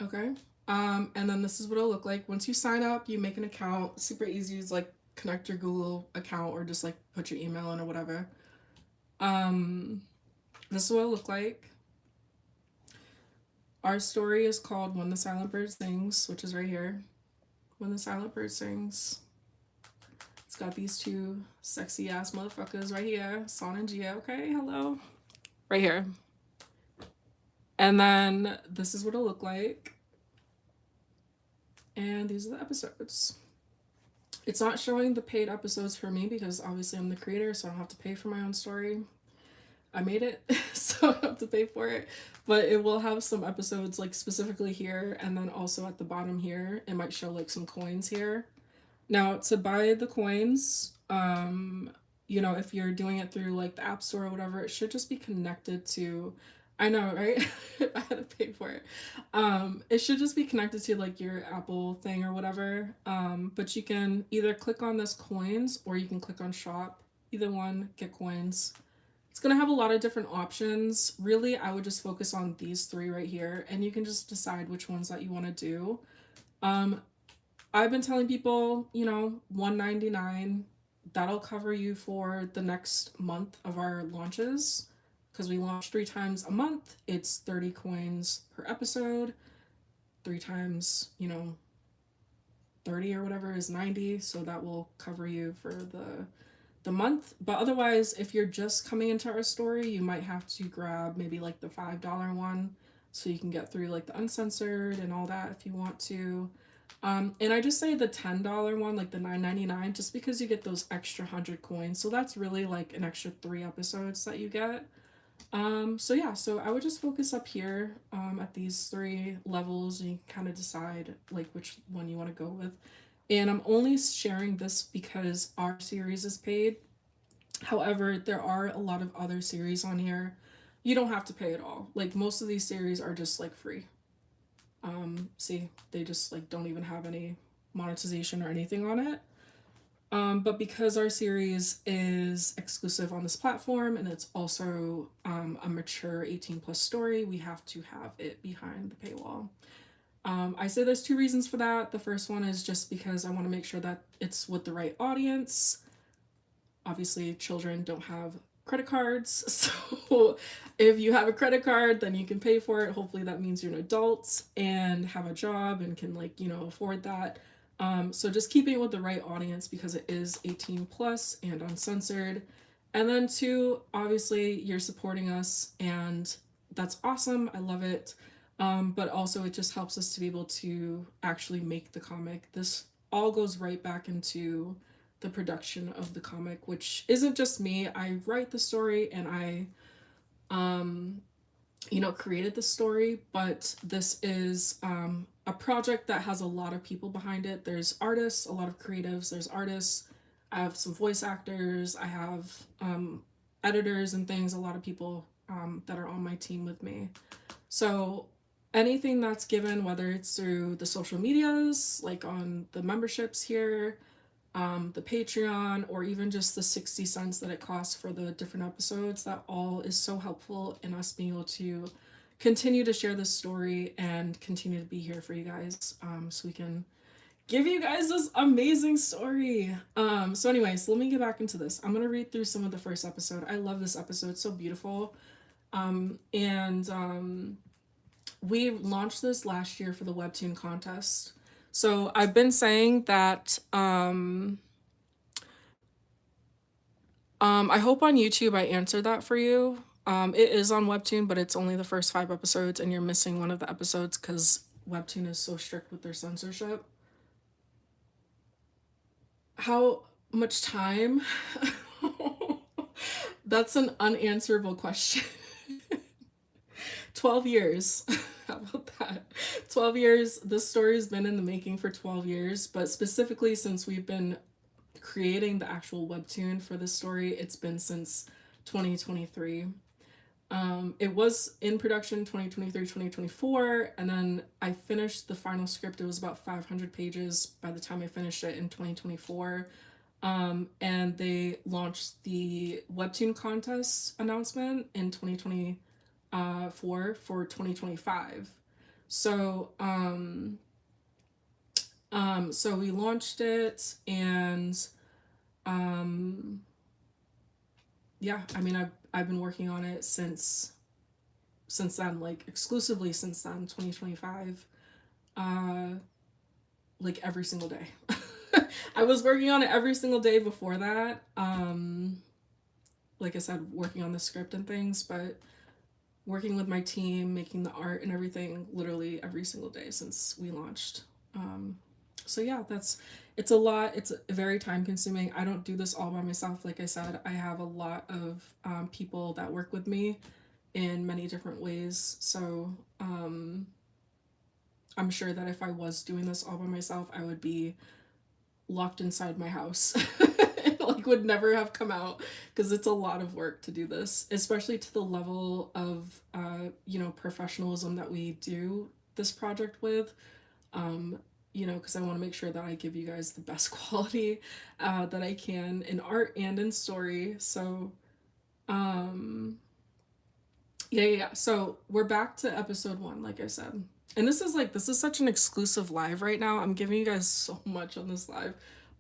Okay. And then this is what it'll look like. Once you sign up, you make an account. Super easy. Use like connect your Google account or just like put your email in or whatever. This is what it'll look like. Our story is called When the Silent Bird Sings, which is right here. When the Silent Bird Sings. It's got these 2 sexy ass motherfuckers right here. San and Gia. Okay, hello. Right here. And then this is what it'll look like. And these are the episodes. It's not showing the paid episodes for me because obviously I'm the creator, so I don't have to pay for my own story. I made it, so I don't have to pay for it. But it will have some episodes like specifically here, and then also at the bottom here, it might show like some coins here. Now, to buy the coins, you know, if you're doing it through like the App Store or whatever, it should just be connected to... I know, right? I had to pay for it. It should just be connected to like your Apple thing or whatever. But you can either click on this coins or you can click on shop. Either one, get coins. It's going to have a lot of different options. Really, I would just focus on these 3 right here, and you can just decide which ones that you want to do. I've been telling people, you know, $1.99, that'll cover you for the next month of our launches. Because we launch 3 times a month, it's 30 coins per episode. 3 times, you know, 30 or whatever is 90, so that will cover you for the month. But otherwise, if you're just coming into our story, you might have to grab maybe like the $5 one, so you can get through like the uncensored and all that if you want to. And I just say the $10 one, like the $9.99, just because you get those extra 100 coins. So that's really like an extra 3 episodes that you get. So yeah, so I would just focus up here at these 3 levels, and you can kind of decide like which one you want to go with. And I'm only sharing this because our series is paid. However, there are a lot of other series on here. You don't have to pay at all. Like most of these series are just like free. See, they just like don't even have any monetization or anything on it. But because our series is exclusive on this platform and it's also a mature 18 plus story, we have to have it behind the paywall. I say there's two reasons for that. The first one is just because I want to make sure that it's with the right audience. Obviously, children don't have credit cards, so if you have a credit card, then you can pay for it. Hopefully, that means you're an adult and have a job and can, like, afford that. So just keeping it with the right audience because it is 18 plus and uncensored. And then two, obviously, you're supporting us, and that's awesome. I love it. But also, it just helps us to be able to actually make the comic. This all goes right back into the production of the comic, which isn't just me. I write the story and I, created the story, but this is a project that has a lot of people behind it. There's artists, a lot of creatives, there's artists. I have some voice actors, I have editors and things, a lot of people that are on my team with me. So anything that's given, whether it's through the social medias, like on the memberships here, the Patreon, or even just the 60 cents that it costs for the different episodes, that all is so helpful in us being able to continue to share this story and continue to be here for you guys, so we can give you guys this amazing story. So anyways, let me get back into this. I'm gonna read through some of the first episode. I love this episode, it's so beautiful. And we launched this last year for the webtoon contest. So I've been saying that I hope on YouTube I answered that for you. It is on Webtoon, but it's only the first 5 episodes, and you're missing one of the episodes because Webtoon is so strict with their censorship. How much time? That's an unanswerable question. 12 years. How about that? 12 years. This story's been in the making for 12 years, but specifically since we've been creating the actual webtoon for this story, it's been since 2023. It was in production 2023, 2024, and then I finished the final script. It was about 500 pages by the time I finished it in 2024. And they launched the webtoon contest announcement in 2024 for 2025. So so we launched it, and yeah, I mean, I've been working on it since then, like exclusively since then, 2025, like every single day. I was working on it every single day before that. Like I said, working on the script and things, but working with my team, making the art and everything, literally every single day since we launched. So yeah, it's a lot. It's very time consuming. I don't do this all by myself. Like I said, I have a lot of people that work with me in many different ways. So I'm sure that if I was doing this all by myself, I would be locked inside my house. Like, would never have come out, because it's a lot of work to do this, especially to the level of professionalism that we do this project with. Because I want to make sure that I give you guys the best quality that I can in art and in story. So yeah. So we're back to episode 1, like I said. And this is such an exclusive live right now. I'm giving you guys so much on this live,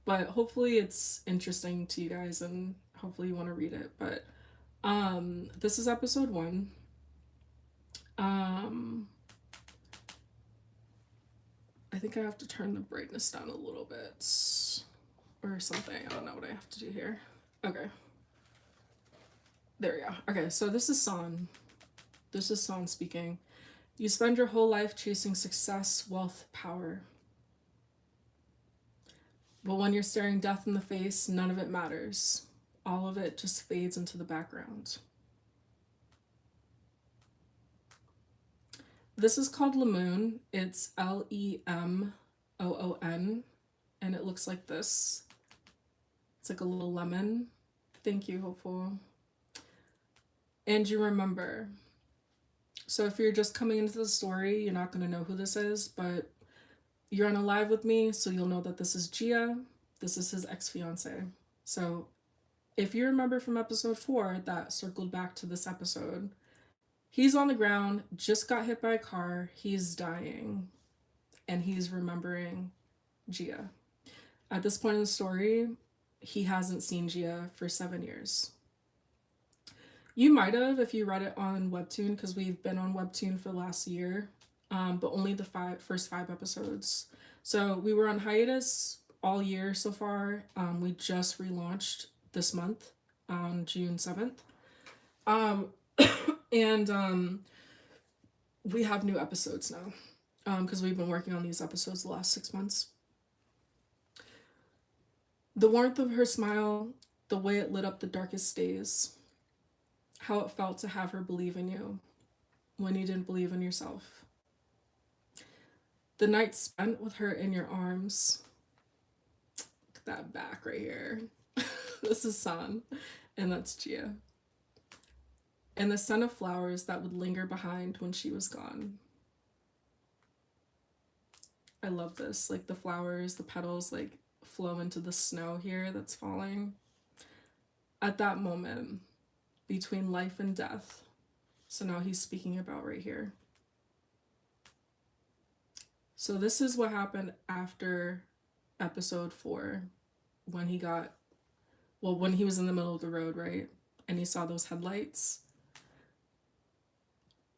but hopefully it's interesting to you guys and hopefully you want to read it. But this is episode 1. I think I have to turn the brightness down a little bit or something. I don't know what I have to do here. Okay. There we go. Okay, so this is San. This is San speaking. You spend your whole life chasing success, wealth, power. But when you're staring death in the face, none of it matters. All of it just fades into the background. This is called Lemoon. It's Lemoon, and it looks like this. It's like a little lemon. Thank you, Hopeful. And you remember. So if you're just coming into the story, you're not going to know who this is, but You're on a live with me, so you'll know that this is Gia. This is his ex-fiance. So if you remember from episode 4 that circled back to this episode, he's on the ground, just got hit by a car, he's dying, and he's remembering Gia. At this point in the story, he hasn't seen Gia for 7 years. You might have if you read it on Webtoon, because we've been on Webtoon for the last year, but only the first 5 episodes. So we were on hiatus all year so far. We just relaunched this month on June 7th. And we have new episodes now because we've been working on these episodes the last 6 months. The warmth of her smile, the way it lit up the darkest days, how it felt to have her believe in you when you didn't believe in yourself. The night spent with her in your arms. Look at that back right here. This is San, and that's Gia. And the scent of flowers that would linger behind when she was gone. I love this. Like the flowers, the petals like flow into the snow here that's falling. At that moment, between life and death. So now he's speaking about right here. So this is what happened after episode 4 when he got, well, when he was in the middle of the road, right? And he saw those headlights.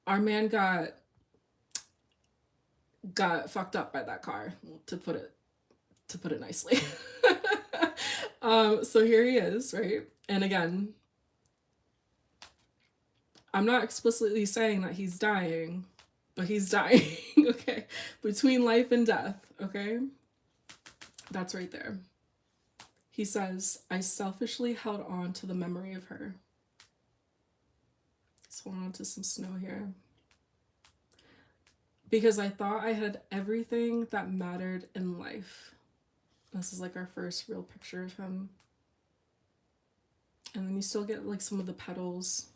Our man got fucked up by that car, to put it nicely. So here he is, right? And again, I'm not explicitly saying that he's dying, but he's dying, okay? Between life and death, okay? That's right there. He says, I selfishly held on to the memory of her. Let's hold on to some snow here. Because I thought I had everything that mattered in life. This is like our first real picture of him. And then you still get like some of the petals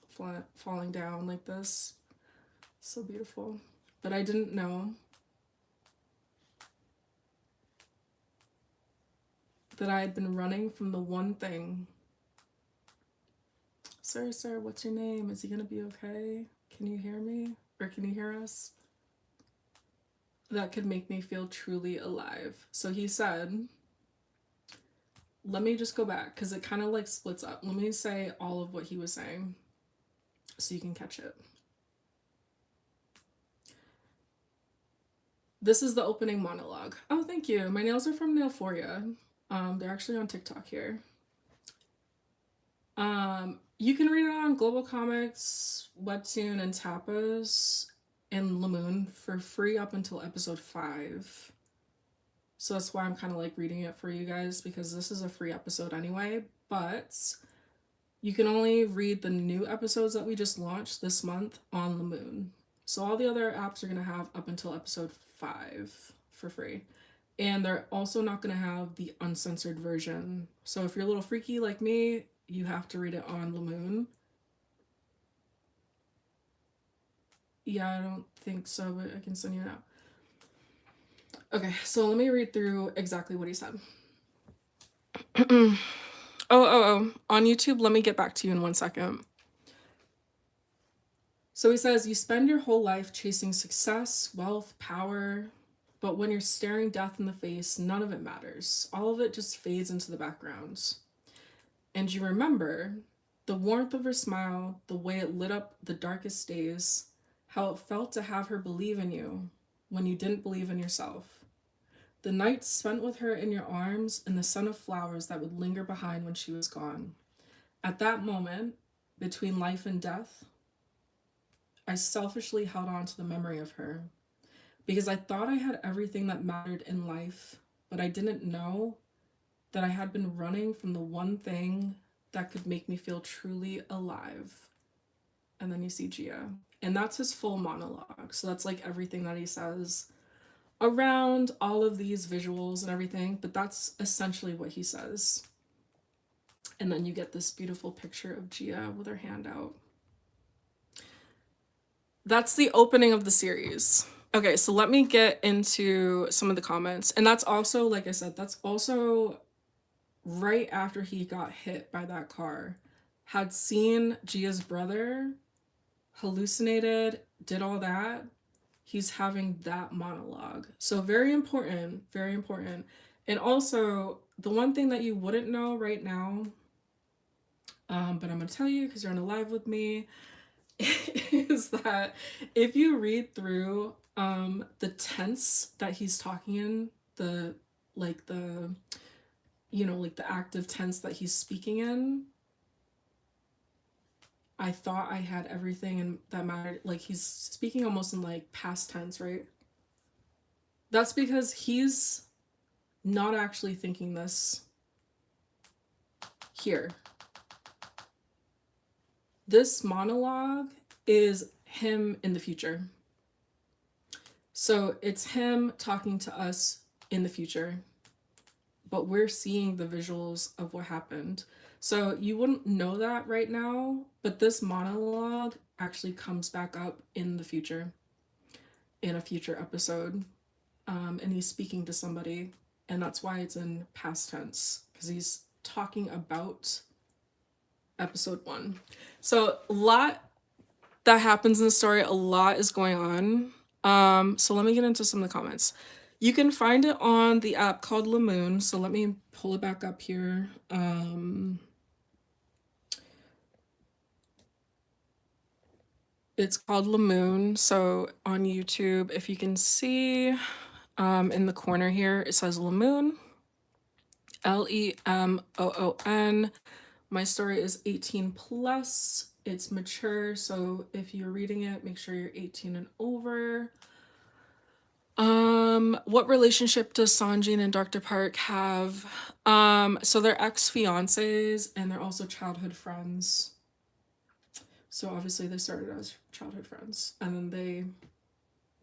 falling down like this. So beautiful. But I didn't know that I had been running from the one thing. Sir, what's your name? Is he gonna be okay? Can you hear me? Or can you hear us? That could make me feel truly alive. So he said, let me just go back because it kind of like splits up. Let me say all of what he was saying so you can catch it. This is the opening monologue. Oh, thank you. My nails are from Nailforia. They're actually on TikTok here. You can read it on Global Comics, Webtoon, and Tapas and Lamoon for free up until episode 5. So that's why I'm kind of like reading it for you guys, because this is a free episode anyway, but you can only read the new episodes that we just launched this month on Lamoon. So all the other apps are going to have up until episode 5 for free. And they're also not going to have the uncensored version. So if you're a little freaky like me, you have to read it on Lamoon. Yeah, I don't think so, but I can send you now. Okay, so let me read through exactly what he said. Oh. On YouTube, let me get back to you in 1 second. So he says, you spend your whole life chasing success, wealth, power, but when you're staring death in the face, none of it matters. All of it just fades into the background. And you remember the warmth of her smile, the way it lit up the darkest days, how it felt to have her believe in you when you didn't believe in yourself. The nights spent with her in your arms and the scent of flowers that would linger behind when she was gone. At that moment, between life and death, I selfishly held on to the memory of her because I thought I had everything that mattered in life, but I didn't know that I had been running from the one thing that could make me feel truly alive. And then you see Gia. And that's his full monologue. So that's like everything that he says around all of these visuals and everything, but that's essentially what he says. And then you get this beautiful picture of Gia with her hand out. That's the opening of the series. Okay, so let me get into some of the comments. And that's also, like I said, that's also right after he got hit by that car. Had seen Gia's brother, hallucinated, did all that. He's having that monologue. So very important, very important. And also, the one thing that you wouldn't know right now, but I'm gonna tell you because you're on a live with me, is that if you read through the tense that he's talking in, the like the like the active tense that he's speaking in, I thought I had everything and that mattered. Like he's speaking almost in like past tense, right? That's because he's not actually thinking this here. This monologue is him in the future. So it's him talking to us in the future, but we're seeing the visuals of what happened. So you wouldn't know that right now, but this monologue actually comes back up in the future, in a future episode. And he's speaking to somebody, and that's why it's in past tense, because he's talking about episode 1. So a lot that happens in the story, a lot is going on. So let me get into some of the comments. You can find it on the app called Lamoon. So let me pull it back up here. It's called Lamoon. So on YouTube, if you can see in the corner here, it says Lamoon, Lemoon. My story is 18 plus. It's mature, so if you're reading it, make sure you're 18 and over. What relationship does Sanjin and Dr. Park have? So they're ex-fiancés and they're also childhood friends. So obviously they started as childhood friends, and then they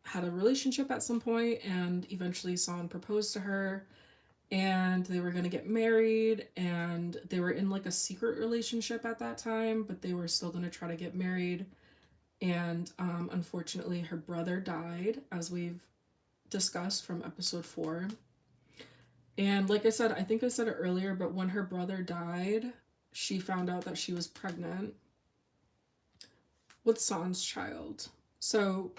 had a relationship at some point, and eventually San proposed to her, and they were going to get married, and they were in like a secret relationship at that time, but they were still going to try to get married. And unfortunately her brother died, as we've discussed from episode 4. And like I said, I think I said it earlier, but when her brother died, she found out that she was pregnant with San's child. So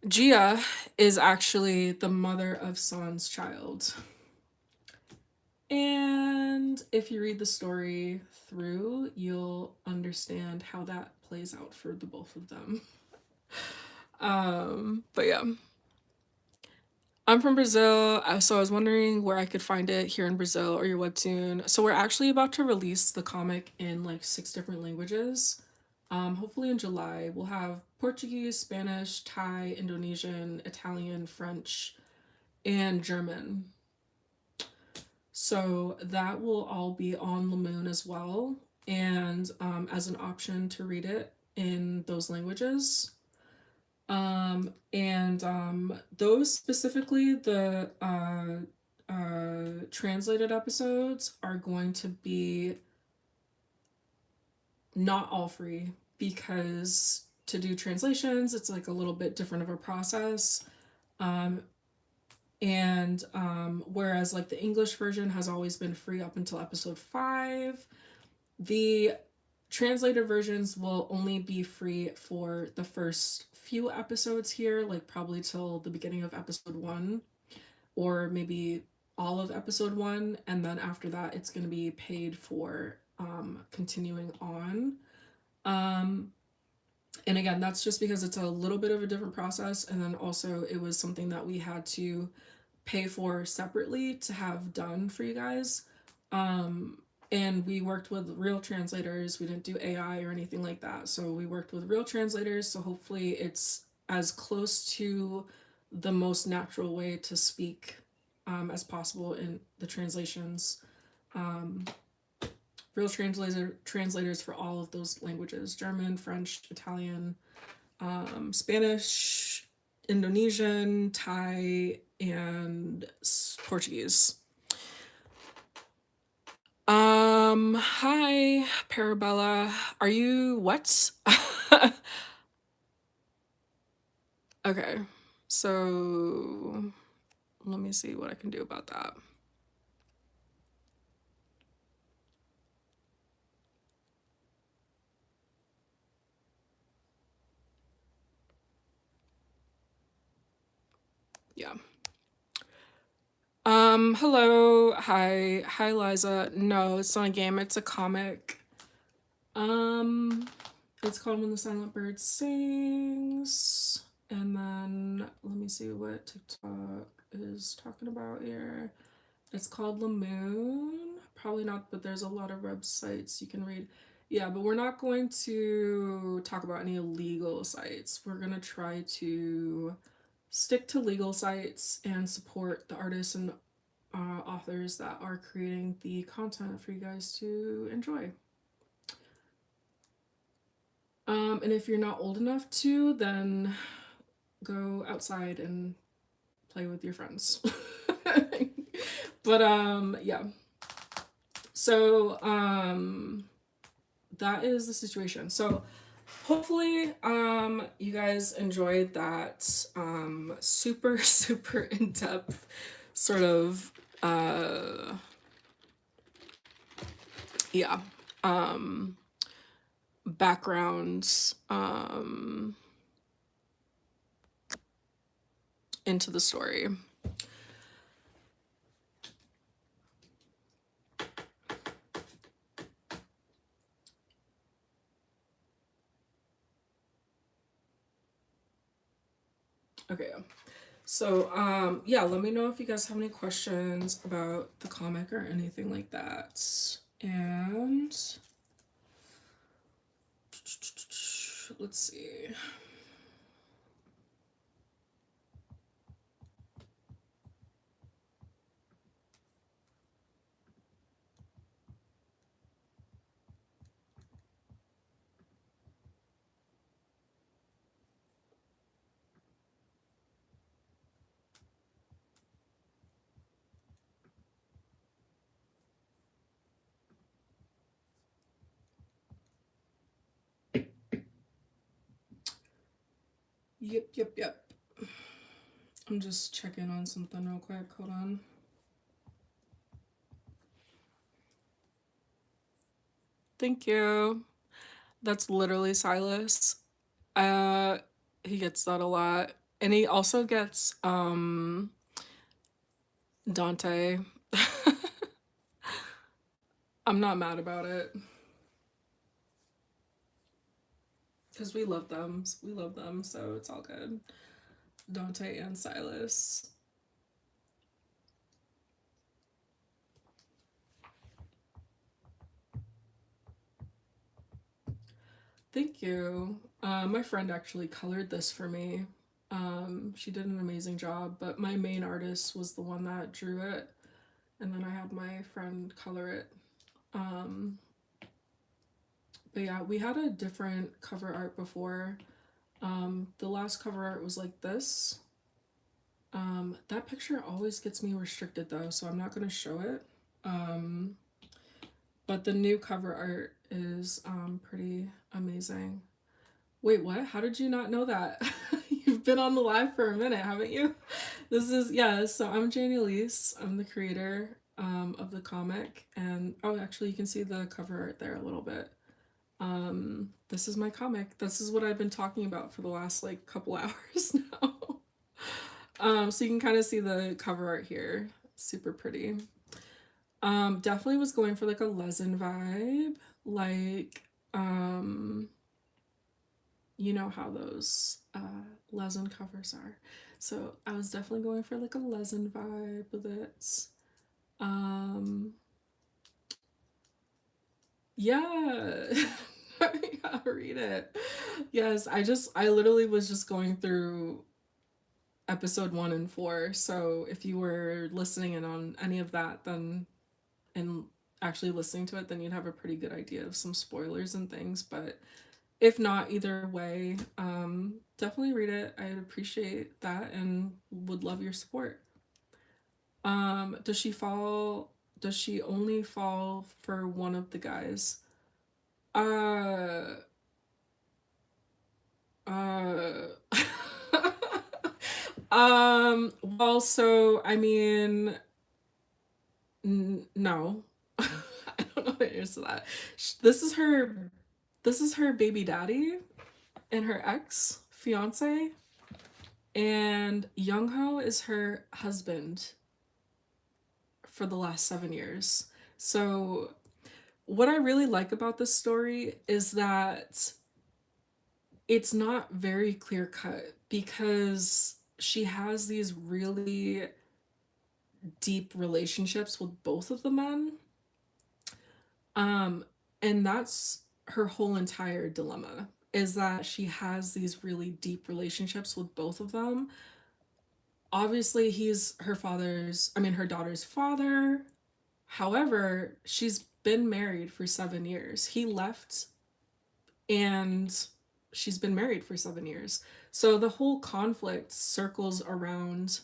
Gia is actually the mother of San's child. And if you read the story through, you'll understand how that plays out for the both of them. But yeah. I'm from Brazil, so I was wondering where I could find it here in Brazil or your webtoon. So we're actually about to release the comic in like 6 different languages. Hopefully in July. We'll have Portuguese, Spanish, Thai, Indonesian, Italian, French, and German. So that will all be on Lamoon as well, and as an option to read it in those languages. And those specifically, the translated episodes are going to be not all free, because to do translations, it's like a little bit different of a process. And whereas like the English version has always been free up until episode 5, the translated versions will only be free for the first few episodes here, like probably till the beginning of episode 1, or maybe all of episode 1, and then after that it's going to be paid for continuing on. And again, that's just because it's a little bit of a different process, and then also it was something that we had to pay for separately to have done for you guys. And we worked with real translators. We didn't do AI or anything like that. So we worked with real translators. So hopefully it's as close to the most natural way to speak as possible in the translations. Real translators for all of those languages: German, French, Italian, Spanish, Indonesian, Thai, and Portuguese. Hi, Parabella. Are you what? Okay, so let me see what I can do about that. Yeah. Hello. Hi. Hi, Liza. No, it's not a game, it's a comic. Um, it's called When the Silent Bird Sings. And then let me see what TikTok is talking about here. It's called Lamoon. Probably not, but there's a lot of websites you can read. Yeah, but we're not going to talk about any illegal sites. We're going to try to stick to legal sites and support the artists and authors that are creating the content for you guys to enjoy. And if you're not old enough to, then go outside and play with your friends. But yeah. So that is the situation. So hopefully you guys enjoyed that super super in-depth sort of yeah background into the story. Okay, so yeah, let me know if you guys have any questions about the comic or anything like that. And let's see. Yep. I'm just checking on something real quick. Hold on. Thank you. That's literally Silas. Uh he gets that a lot. And he also gets Dante. I'm not mad about it. Because we love them. We love them, so it's all good. Dante and Silas. Thank you. My friend actually colored this for me. She did an amazing job, but my main artist was the one that drew it, and then I had my friend color it. Um, but yeah, we had a different cover art before. The last cover art was like this. That picture always gets me restricted though, so I'm not gonna show it. Um, but the new cover art is pretty amazing. Wait, what? How did you not know that? You've been on the live for a minute, haven't you? This is, yeah, so I'm Janie Elise. I'm the creator of the comic. And oh, actually, you can see the cover art there a little bit. This is my comic. This is what I've been talking about for the last like couple hours now. So you can kind of see the cover art here. Super pretty. Definitely was going for like a Lezen vibe. Like, you know how those Lezen covers are. So I was definitely going for like a Lezen vibe with it. Um, yeah. Yeah, read it. Yes, I literally was just going through episode 1 and 4. So if you were listening in on any of that, then and actually listening to it, then you'd have a pretty good idea of some spoilers and things. But if not, either way, definitely read it. I'd appreciate that and would love your support. Does she fall? Does she only fall for one of the guys? Uh, uh. Well, so I mean, no. I don't know the answer to that. This is her baby daddy and her ex fiance, and Young-ho is her husband for the last 7 years. So what I really like about this story is that it's not very clear cut because she has these really deep relationships with both of the men. Um, and that's her whole entire dilemma, is that she has these really deep relationships with both of them. Obviously, he's her daughter's father. However, she's been married for 7 years. He left and she's been married for 7 years. So the whole conflict circles around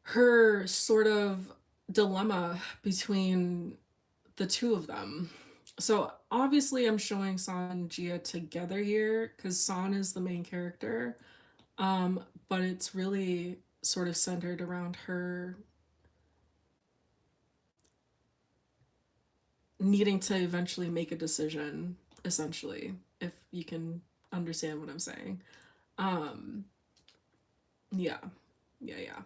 her sort of dilemma between the two of them. So obviously, I'm showing San and Gia together here because San is the main character, but it's really sort of centered around her needing to eventually make a decision, essentially, if you can understand what I'm saying. Um, yeah, yeah.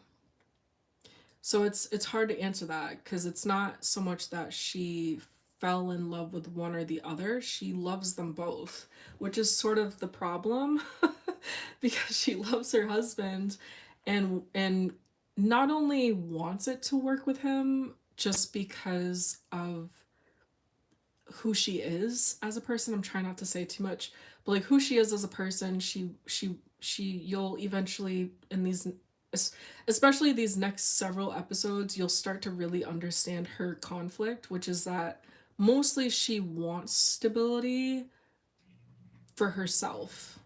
So it's hard to answer that because it's not so much that she fell in love with one or the other. She loves them both, which is sort of the problem because she loves her husband and not only wants it to work with him just because of who she is as a person. I'm trying not to say too much, but like who she is as a person, she you'll eventually in these especially these next several episodes, you'll start to really understand her conflict, which is that mostly she wants stability for herself.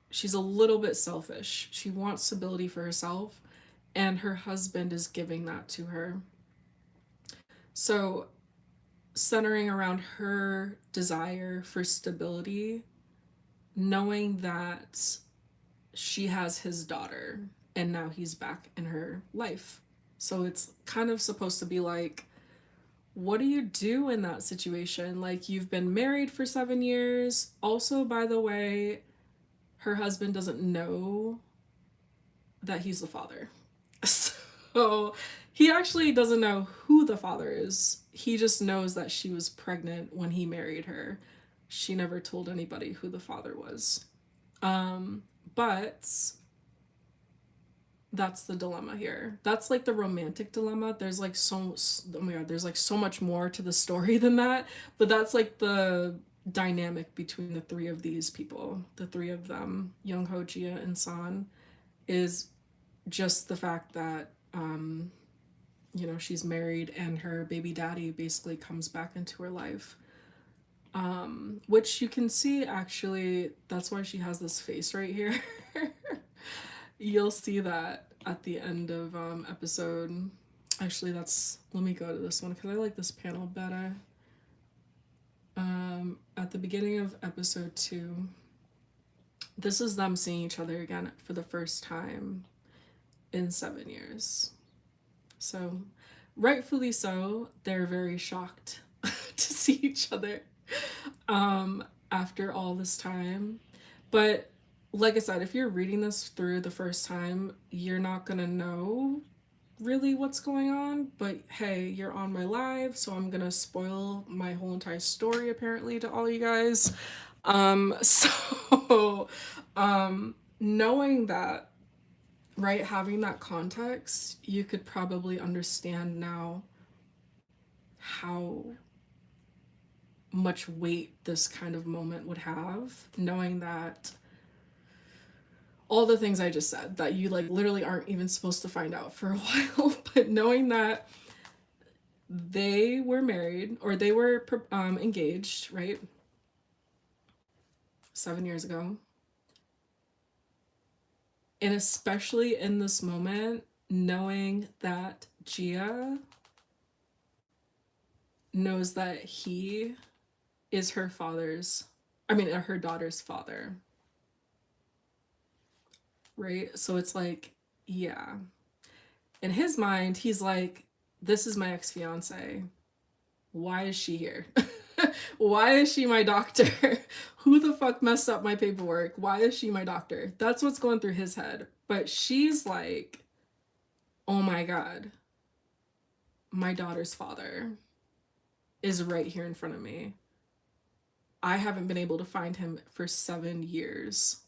She's a little bit selfish. She wants stability for herself, and her husband is giving that to her. So, centering around her desire for stability, knowing that she has his daughter and now he's back in her life. So it's kind of supposed to be like, what do you do in that situation? Like, you've been married for 7 years. Also, by the way, her husband doesn't know that he's the father. So he actually doesn't know who the father is. He just knows that she was pregnant when he married her. She never told anybody who the father was. But that's the dilemma here. That's like the romantic dilemma. There's like oh my god, there's like so much more to the story than that. But that's like the dynamic between the three of these people, the three of them, Young-ho, Gia, and San, is just the fact that she's married and her baby daddy basically comes back into her life. Which you can see actually, that's why she has this face right here. You'll see that at the end of episode. Actually, let me go to this one because I like this panel better. At the beginning of episode 2, this is them seeing each other again for the first time in 7 years. So, rightfully so, they're very shocked to see each other after all this time. But like I said, if you're reading this through the first time, you're not gonna know really what's going on. But hey, you're on my live, so I'm gonna spoil my whole entire story apparently to all you guys. So knowing that, right, having that context, you could probably understand now how much weight this kind of moment would have, knowing that all the things I just said that you like literally aren't even supposed to find out for a while, but knowing that they were married or they were engaged, right? 7 years ago. And especially in this moment, knowing that Gia knows that he is her daughter's father. right? So it's like, yeah. In his mind, he's like, this is my ex-fiance. Why is she here? Why is she my doctor? Who the fuck messed up my paperwork? Why is she my doctor? That's what's going through his head. But she's like, oh my God, my daughter's father is right here in front of me. I haven't been able to find him for 7 years.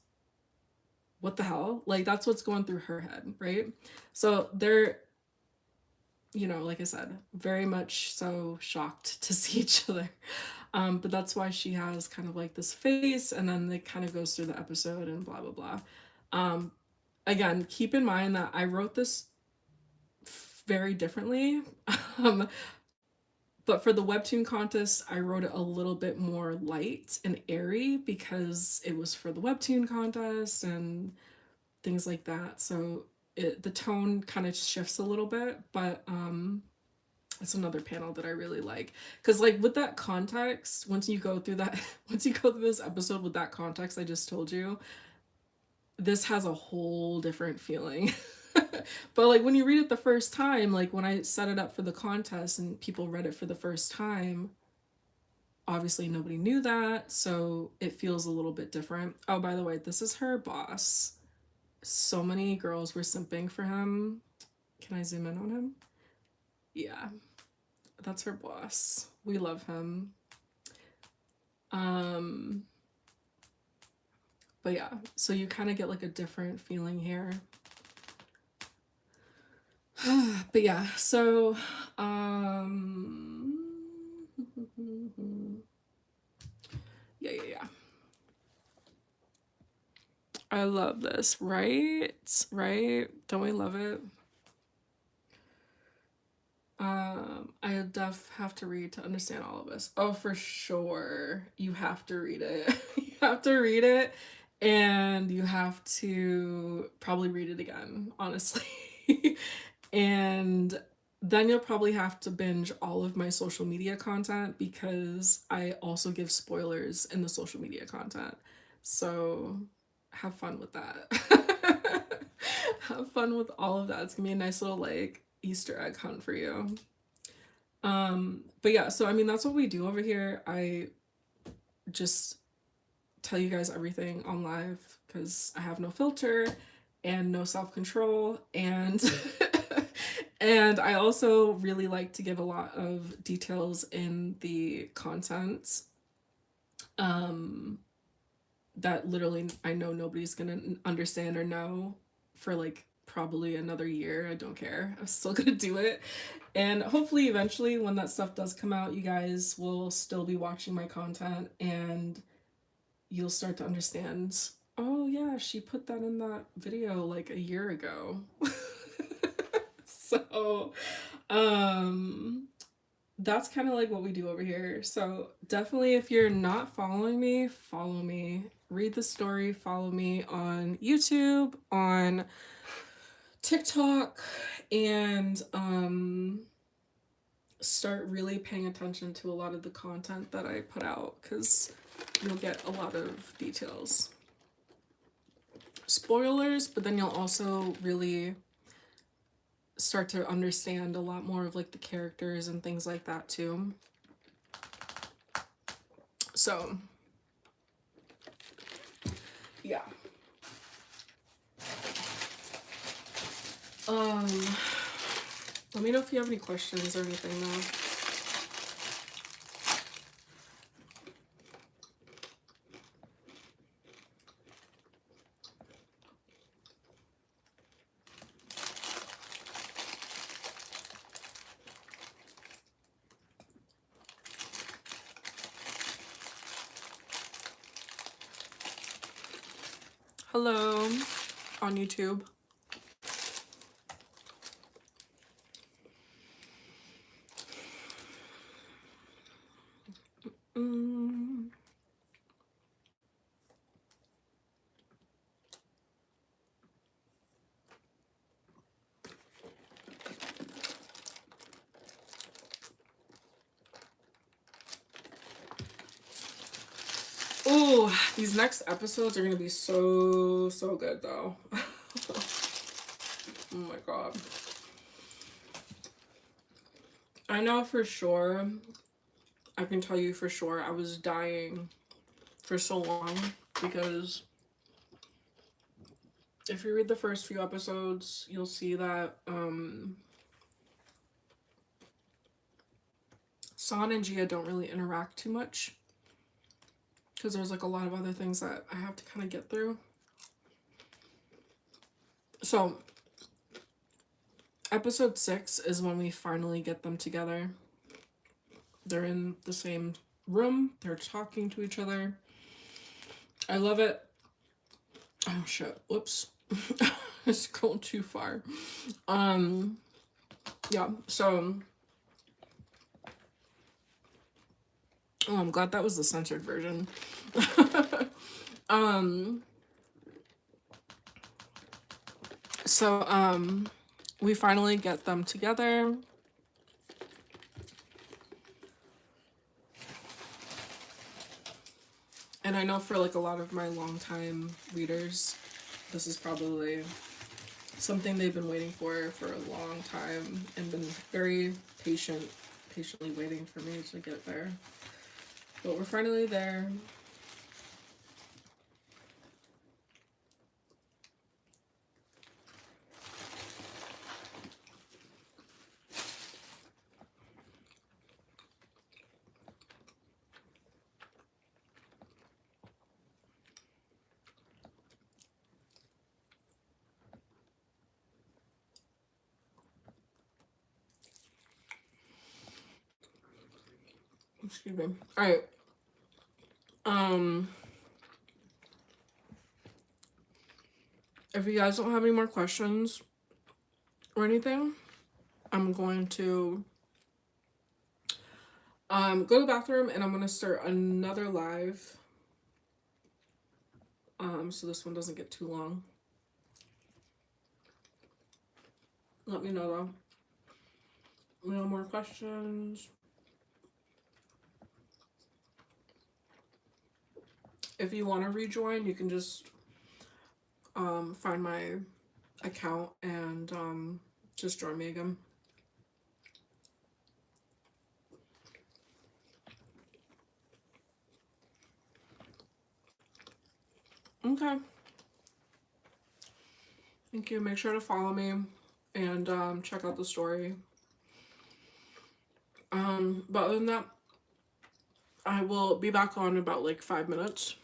What the hell? Like, that's what's going through her head, right? So they're, like I said, very much so shocked to see each other. But that's why she has kind of like this face, and then it kind of goes through the episode and blah, blah, blah. Again, keep in mind that I wrote this very differently. But for the webtoon contest, I wrote it a little bit more light and airy because it was for the webtoon contest and things like that. So the tone kind of shifts a little bit, but it's another panel that I really like. Because like with that context, once you go through this episode with that context I just told you, this has a whole different feeling. But like when you read it the first time, like when I set it up for the contest and people read it for the first time, obviously nobody knew that, so it feels a little bit different. Oh, by the way, this is her boss. So many girls were simping for him. Can I zoom in on him? Yeah, that's her boss. We love him. But yeah, so you kind of get like a different feeling here. But yeah, so yeah. I love this, right? Right? Don't we love it? I have to read to understand all of this. Oh, for sure. You have to read it. You have to read it, and you have to probably read it again, honestly. And then you'll probably have to binge all of my social media content because I also give spoilers in the social media content. So have fun with that. Have fun with all of that. It's gonna be a nice little like Easter egg hunt for you. But yeah, so I mean that's what we do over here. I just tell you guys everything on live because I have no filter and no self-control, and and I also really like to give a lot of details in the content that literally I know nobody's gonna understand or know for like probably another year. I don't care. I'm still gonna do it. And hopefully eventually when that stuff does come out, you guys will still be watching my content and you'll start to understand, oh yeah, she put that in that video like a year ago. So that's kind of like what we do over here. So definitely if you're not following me, follow me. Read the story, follow me on YouTube, on TikTok, and start really paying attention to a lot of the content that I put out because you'll get a lot of details. Spoilers, but then you'll also really start to understand a lot more of like the characters and things like that too. So yeah. Let me know if you have any questions or anything though. Hello on YouTube. Ooh, these next episodes are gonna be so good though. Oh my god. I know for sure, I can tell you for sure, I was dying for so long because if you read the first few episodes, you'll see that San and Gia don't really interact too much because there's like a lot of other things that I have to kind of get through. So episode 6 is when we finally get them together. They're in the same room, they're talking to each other. I love it. Oh shit, whoops. I scrolled too far. Yeah, so oh, I'm glad that was the censored version. So we finally get them together. And I know for like a lot of my longtime readers, this is probably something they've been waiting for a long time and been very patiently waiting for me to get there. But we're finally there. Excuse me. All right. If you guys don't have any more questions or anything, I'm going to go to the bathroom and I'm going to start another live. So this one doesn't get too long. Let me know though. No more questions. If you want to rejoin, you can just find my account and just join me again. Okay. Thank you. Make sure to follow me and check out the story. But other than that, I will be back on in about like 5 minutes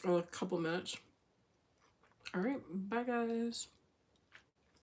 or a couple minutes. All right. Bye, guys.